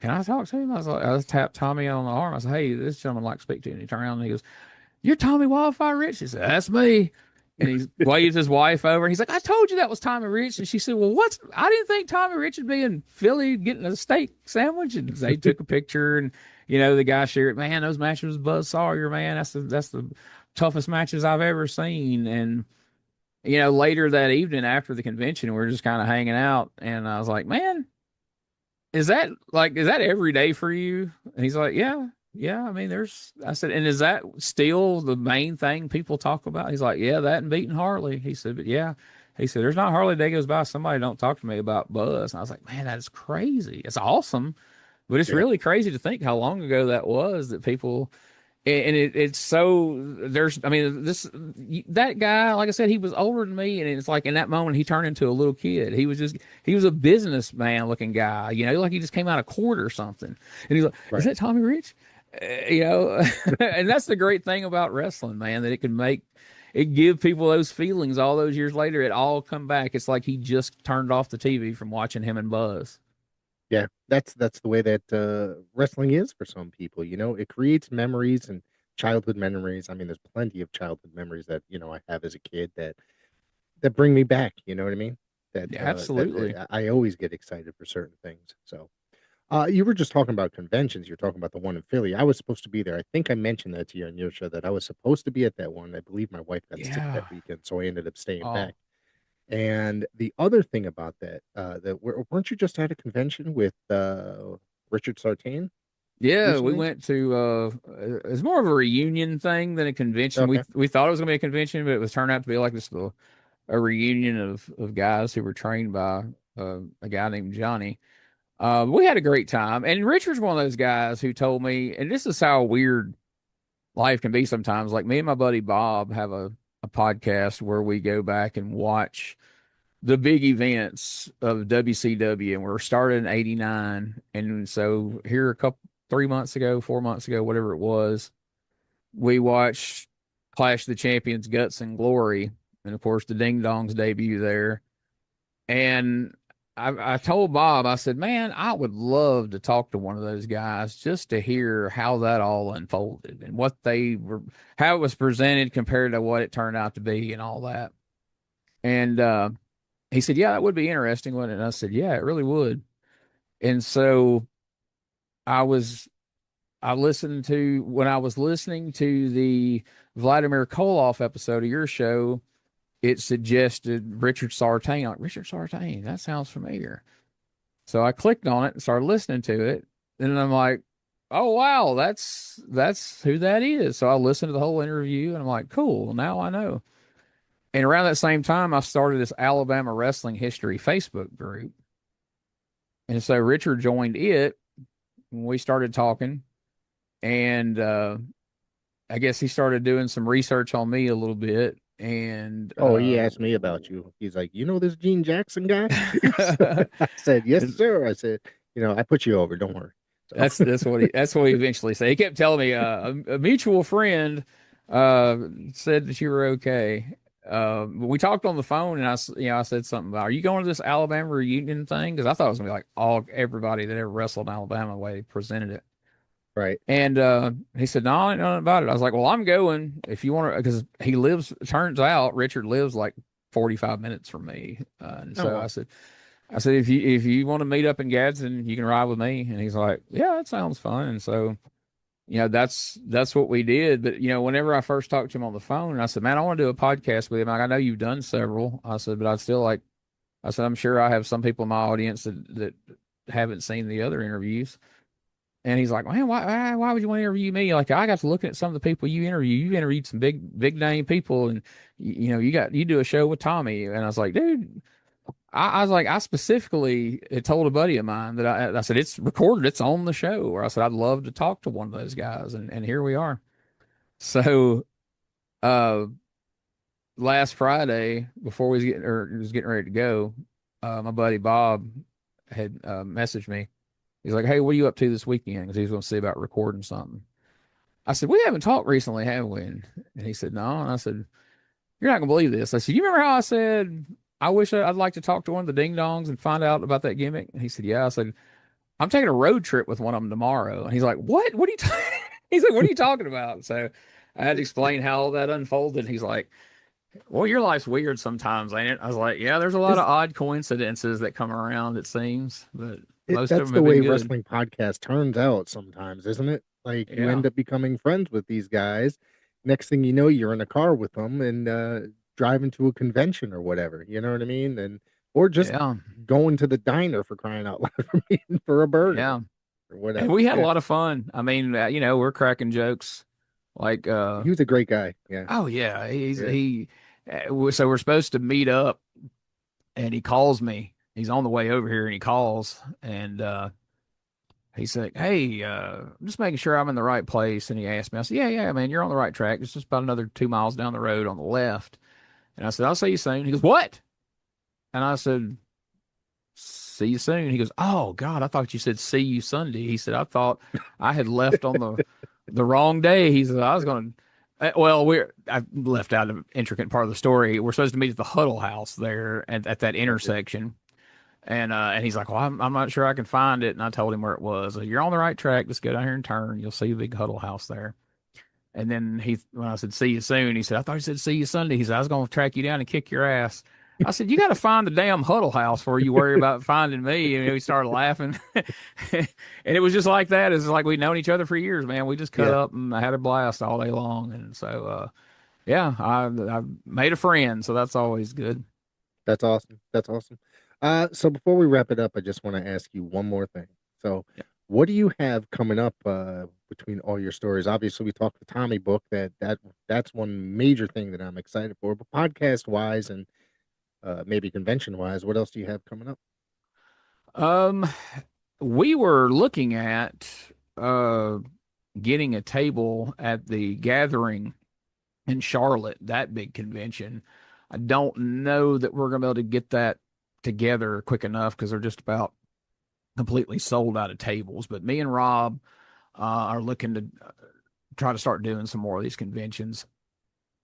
S2: Can I talk to him? I tapped Tommy on the arm. I said, hey, this gentleman like to speak to you. And he turned around and he goes, you're Tommy Wildfire Rich? He said, that's me. And he waves his wife over. And he's like, I told you that was Tommy Rich. And she said, well, I didn't think Tommy Rich would be in Philly getting a steak sandwich. And they took a picture. And, the guy shared, man, those matches with Buzz Sawyer, man. That's the toughest matches I've ever seen. And later that evening after the convention, we were just kind of hanging out, and I was like, man, is that every day for you? And he's like, yeah, yeah. I mean, I said, and is that still the main thing people talk about? He's like, yeah, that and beating Harley. He said, but yeah, he said, there's not a Harley day goes by somebody don't talk to me about Buzz. And I was like, man, that is crazy. It's awesome, but it's
S1: Yeah,
S2: really crazy to think how long ago that was that people and it's so there's I mean that guy, like I said, he was older than me, and it's like in that moment he turned into a little kid. He was a businessman looking guy, like he just came out of court or something. And he's like, is
S1: right.
S2: that Tommy Rich? And that's the great thing about wrestling, man, that it give people those feelings all those years later. It all come back. It's like he just turned off the TV from watching him and Buzz.
S1: Yeah, that's the way that wrestling is for some people. It creates memories and childhood memories. I mean, there's plenty of childhood memories that I have as a kid that bring me back. You know what I mean? That
S2: Yeah,
S1: that
S2: absolutely.
S1: I always get excited for certain things. So, you were just talking about conventions. You're talking about the one in Philly. I was supposed to be there. I think I mentioned that to you on your show that I was supposed to be at that one. I believe my wife got sick that
S2: Yeah.
S1: weekend, so I ended up staying
S2: Oh,
S1: back. And the other thing about that, weren't you just at a convention with Richard Sartain
S2: yeah, we
S1: recently?
S2: went to it's more of a reunion thing than a convention. We
S1: Okay,
S2: we thought it was gonna be a convention, but it was turned out to be like this a reunion of guys who were trained by a guy named Johnny. We had a great time, and Richard's one of those guys who told me, and this is how weird life can be sometimes. Like me and my buddy Bob have a podcast where we go back and watch the big events of WCW, and we're started in '89, and so here a couple 3 months ago, 4 months ago, whatever it was, we watched Clash of the Champions, Guts and Glory, and of course the Ding Dongs debut there. And I told Bob, I said, man, I would love to talk to one of those guys just to hear how that all unfolded and how it was presented compared to what it turned out to be and all that. And he said, yeah, that would be interesting, wouldn't it? And I said, yeah, it really would. And so I was I listened to when I was listening to the Vladimir Koloff episode of your show, it suggested Richard Sartain. Like, Richard Sartain, that sounds familiar. So I clicked on it and started listening to it. And I'm like, oh wow, that's who that is. So I listened to the whole interview and I'm like, cool, now I know. And around that same time, I started this Alabama Wrestling History Facebook group. And so Richard joined it when we started talking. And I guess he started doing some research on me a little bit. And
S1: oh, he asked me about you. He's like, you know this Gene Jackson guy? I said, yes, sir. I said, I put you over. Don't worry. So,
S2: that's what he eventually said. He kept telling me a mutual friend said that you were okay. We talked on the phone, and I said something about, are you going to this Alabama reunion thing? Because I thought it was gonna be like everybody that ever wrestled in Alabama the way they presented it.
S1: right.
S2: And he said, no, I ain't know nothing about it. I was like, well, I'm going if you want to, because turns out Richard lives like 45 minutes from me. And
S1: Oh,
S2: so
S1: well.
S2: I said, if you want to meet up in Gadsden, you can ride with me. And he's like, yeah, that sounds fun. And so, that's what we did. But, whenever I first talked to him on the phone, I said, man, I want to do a podcast with him. Like, I know you've done several. I said, but I said, I'm sure I have some people in my audience that haven't seen the other interviews. And he's like, man, why would you want to interview me? Like, I got to look at some of the people you interview. You interviewed some big name people, and you do a show with Tommy. And I was like, dude, I was like, I specifically had told a buddy of mine that I said it's recorded, it's on the show. Or I said I'd love to talk to one of those guys, and here we are. So, uh, last Friday before was getting ready to go, my buddy Bob had messaged me. He's like, hey, what are you up to this weekend? Because he was going to see about recording something. I said, we haven't talked recently, have we? And he said, no. And I said, you're not going to believe this. I said, you remember how I said, I wish I'd like to talk to one of the ding dongs and find out about that gimmick? And he said, yeah. I said, I'm taking a road trip with one of them tomorrow. And he's like, what? What are you talking? He's like, what are you talking about? So I had to explain how all that unfolded. He's like, well, your life's weird sometimes, ain't it? I was like, yeah, there's a lot of
S1: Is
S2: odd coincidences that come around, it seems, but most of
S1: that's
S2: them
S1: the
S2: have been
S1: way
S2: good.
S1: wrestling podcast turns out sometimes, isn't it? Like you
S2: Yeah.
S1: end up becoming friends with these guys. Next thing you know, you're in a car with them and driving to a convention or whatever, you know what I mean? And or just
S2: Yeah.
S1: going to the diner for crying out loud for me for a burger
S2: Yeah.
S1: or
S2: And
S1: whatever.
S2: we had a
S1: Yeah.
S2: lot of fun. I mean, we're cracking jokes like,
S1: He was a great guy. Yeah.
S2: oh yeah,
S1: Yeah.
S2: so we're supposed to meet up and he calls me. He's on the way over here and he calls and, he's like, "Hey, I'm just making sure I'm in the right place." And he asked me, I said, "Yeah, yeah, man, you're on the right track. It's just about another 2 miles down the road on the left." And I said, "I'll see you soon." He goes, "What?" And I said, "See you soon." He goes, "Oh God, I thought you said see you Sunday." He said, "I thought I had left on the wrong day." He said, "I was going to." Well, I left out an intricate part of the story. We're supposed to meet at the Huddle House there at that
S1: Okay.
S2: intersection. And he's like, "Well, I'm not sure I can find it." And I told him where it was. "You're on the right track. Just go down here and turn. You'll see the big Huddle House there." And then when I said, "See you soon," he said, "I thought you said see you Sunday." He said, "I was going to track you down and kick your ass." I said, "You got to find the damn Huddle House before you worry about finding me." And we started laughing. And it was just like that. It's like we'd known each other for years, man. We just cut
S1: Yeah.
S2: up and had a blast all day long. And so, yeah, I made a friend. So that's always good.
S1: That's awesome. That's awesome. So before we wrap it up, I just want to ask you one more thing. So, what do you have coming up between all your stories? Obviously, we talked the Tommy book. That's one major thing that I'm excited for. But podcast wise and maybe convention wise, what else do you have coming up?
S2: Um, we were looking at uh getting a table at the gathering in Charlotte, that big convention. I don't know that we're gonna be able to get that together quick enough because they're just about completely sold out of tables. But me and Rob are looking to try to start doing some more of these conventions.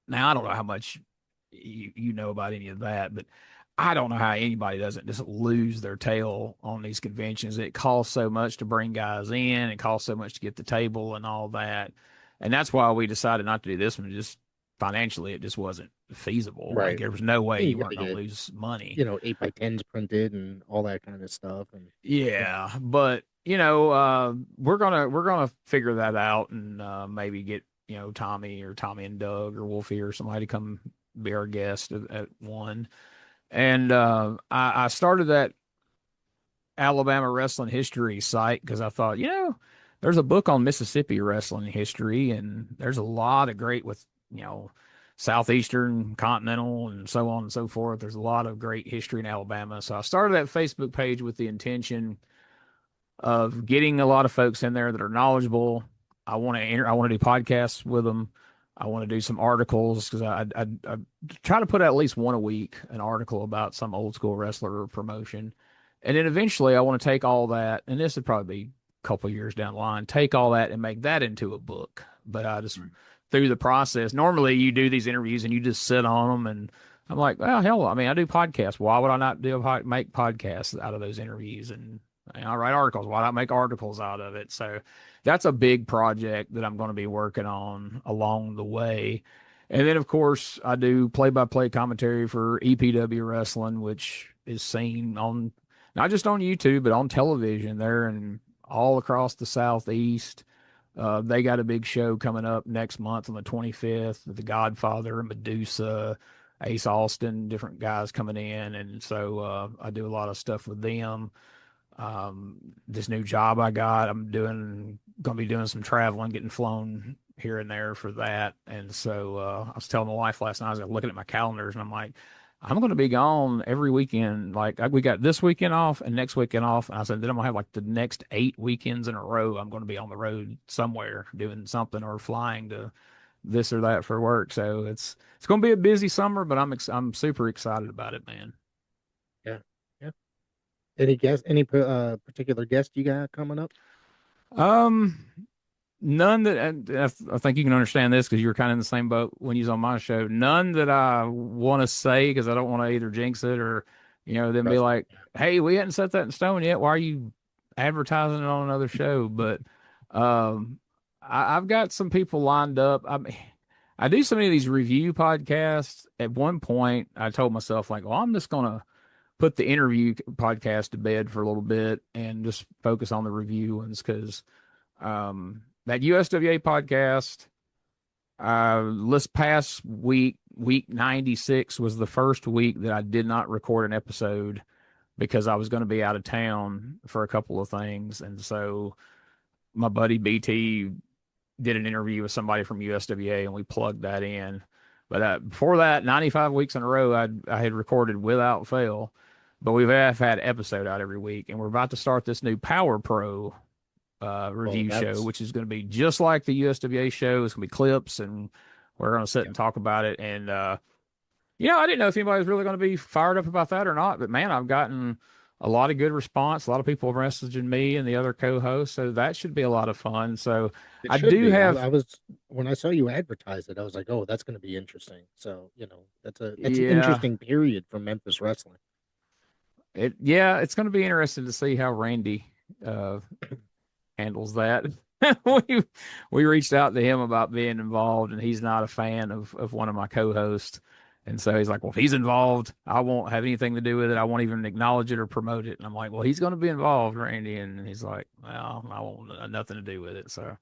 S2: Now I don't know how much you know about any of that, but I don't know how anybody doesn't just lose their tail on these conventions. It costs so much to bring guys in, it costs so much to get the table and all that. And that's why we decided not to do this one. Just financially, it just wasn't feasible. Like
S1: Right.
S2: there was no way
S1: And you
S2: you
S1: got to
S2: weren't going to
S1: get
S2: lose money.
S1: 8x10s printed and all that kind of stuff. And yeah,
S2: Yeah, but we're gonna figure that out and maybe get Tommy or Tommy and Doug or Wolfie or somebody to come be our guest at one. And I started that Alabama wrestling history site because I thought, there's a book on Mississippi wrestling history, and there's a lot of great with Southeastern, Continental, and so on and so forth. There's a lot of great history in Alabama. So I started that Facebook page with the intention of getting a lot of folks in there that are knowledgeable. I want to do podcasts with them. I want to do some articles because I try to put out at least one a week, an article about some old school wrestler or promotion. And then eventually I want to take all that, and this would probably be a couple of years down the line, take all that and make that into a book. But I just,
S1: right.
S2: through the process, normally you do these interviews and you just sit on them. And I'm like, well, hell, I mean, I do podcasts. Why would I not make podcasts out of those interviews? And I write articles. Why not make articles out of it? So that's a big project that I'm going to be working on along the way. And then, of course, I do play-by-play commentary for EPW Wrestling, which is seen on not just on YouTube, but on television there and all across the Southeast. They got a big show coming up next month on the 25th. The Godfather, Medusa, Ace Austin, different guys coming in, and so I do a lot of stuff with them. This new job I got, gonna be doing some traveling, getting flown here and there for that. And so I was telling my wife last night, I was looking at my calendars and I'm like, I'm gonna be gone every weekend. Like we got this weekend off and next weekend off. And I said, then I'm gonna have like the next 8 weekends in a row. I'm gonna be on the road somewhere doing something or flying to this or that for work. So it's gonna be a busy summer, but I'm super excited about it, man.
S1: Yeah. Yeah. Particular guest you got coming up?
S2: Um, None that I think you can understand this because you were kind of in the same boat when you was on my show. None that I want to say because I don't want to either jinx it or, then be
S1: Trust me.
S2: like, "Hey, we hadn't set that in stone yet. Why are you advertising it on another show?" But um, I've got some people lined up. I do so many of these review podcasts. At one point, I told myself like, "Well, I'm just gonna put the interview podcast to bed for a little bit and just focus on the review ones because." That USWA podcast, This past week, week 96 was the first week that I did not record an episode because I was going to be out of town for a couple of things. And so my buddy BT did an interview with somebody from USWA and we plugged that in. But before that, 95 weeks in a row, I had recorded without fail. But we have had episode out every week, and we're about to start this new Power Pro
S1: Well,
S2: review show,
S1: that's
S2: which is going to be just like the USWA show. It's going to be clips, and we're going to sit
S1: yeah,
S2: and talk about it. And I didn't know if anybody was really going to be fired up about that or not. But man, I've gotten a lot of good response. A lot of people messaging me and the other co-hosts, so that should be a lot of fun. So
S1: it
S2: I
S1: should
S2: do
S1: be.
S2: have,
S1: I was when I saw you advertise it, I was like, oh, that's going to be interesting. So that's an
S2: yeah,
S1: interesting period for Memphis wrestling.
S2: it's going to be interesting to see how Randy uh, handles that. we we reached out to him about being involved, and he's not a fan of one of my co-hosts. And so he's like, "Well, if he's involved, I won't have anything to do with it. I won't even acknowledge it or promote it." And I'm like, "Well, he's going to be involved, Randy." And he's like, "Well, I won't nothing to do with it." So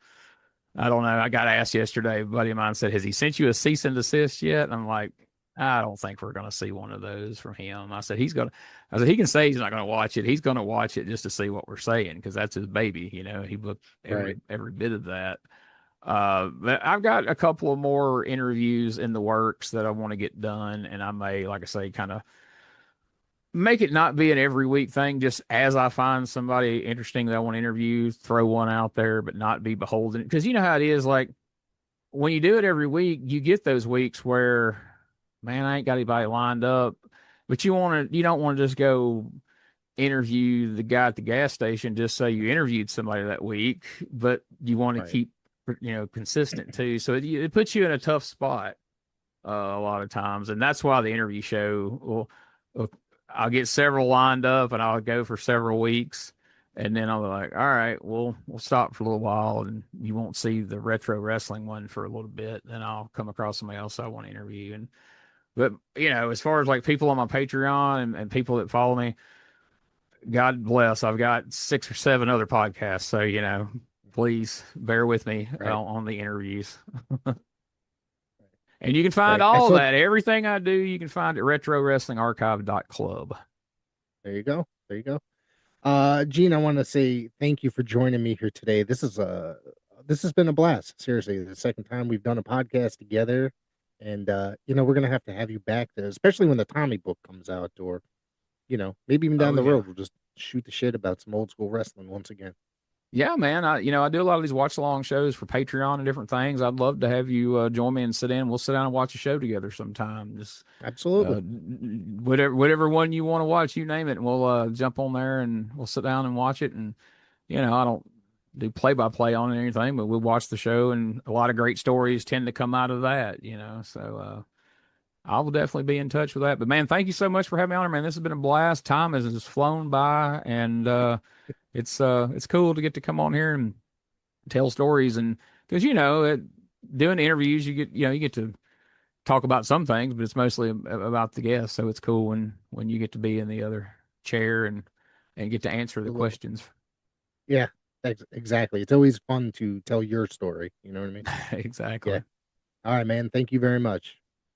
S2: I don't know. I got asked yesterday. A buddy of mine said, "Has he sent you a cease and desist yet?" And I'm like, "I don't think we're going to see one of those from him." I said, I said, he can say he's not going to watch it. He's going to watch it just to see what we're saying because that's his baby. He booked
S1: Right.
S2: every bit of that. But I've got a couple of more interviews in the works that I want to get done. And I may, like I say, kind of make it not be an every week thing. Just as I find somebody interesting that I want to interview, throw one out there, but not be beholden. Because you know how it is. Like, when you do it every week, you get those weeks where, man, I ain't got anybody lined up, but you don't want to just go interview the guy at the gas station just so you interviewed somebody that week, but you want to
S1: Right.
S2: keep, consistent too. So it puts you in a tough spot a lot of times, and that's why the interview show will I'll get several lined up and I'll go for several weeks. And then I'll be like, all right, we'll stop for a little while and you won't see the retro wrestling one for a little bit. Then I'll come across somebody else I want to interview. But as far as like people on my Patreon and people that follow me, God bless, I've got 6 or 7 other podcasts. So, please bear with me
S1: Right.
S2: on the interviews. And you can find
S1: Right. I
S2: all of
S1: saw.
S2: that. Everything I do, you can find at retrowrestlingarchive.club.
S1: There you go. There you go. Gene, I want to say thank you for joining me here today. This has been a blast. Seriously, the second time we've done a podcast together, and we're gonna have you back there, especially when the Tommy book comes out, or maybe even down
S2: Oh
S1: the
S2: yeah.
S1: road, we'll just shoot the shit about some old school wrestling once again.
S2: Yeah, man. I do a lot of these watch along shows for Patreon and different things. I'd love to have you join me and sit in. We'll sit down and watch a show together sometime. Just
S1: Absolutely.
S2: whatever one you want to watch, you name it, and we'll jump on there and we'll sit down and watch it. And I don't do play by play on it or anything, but we'll watch the show, and a lot of great stories tend to come out of that. So I will definitely be in touch with that. But man, thank you so much for having me on here, man. This has been a blast. Time has flown by, and it's cool to get to come on here and tell stories. And because doing interviews, you get to talk about some things, but it's mostly about the guests. So it's cool when you get to be in the other chair and get to answer the
S1: Absolutely.
S2: questions.
S1: Yeah, exactly. It's always fun to tell your story. You know what I mean? Yeah.
S2: Exactly.
S1: All right, man. Thank you very much.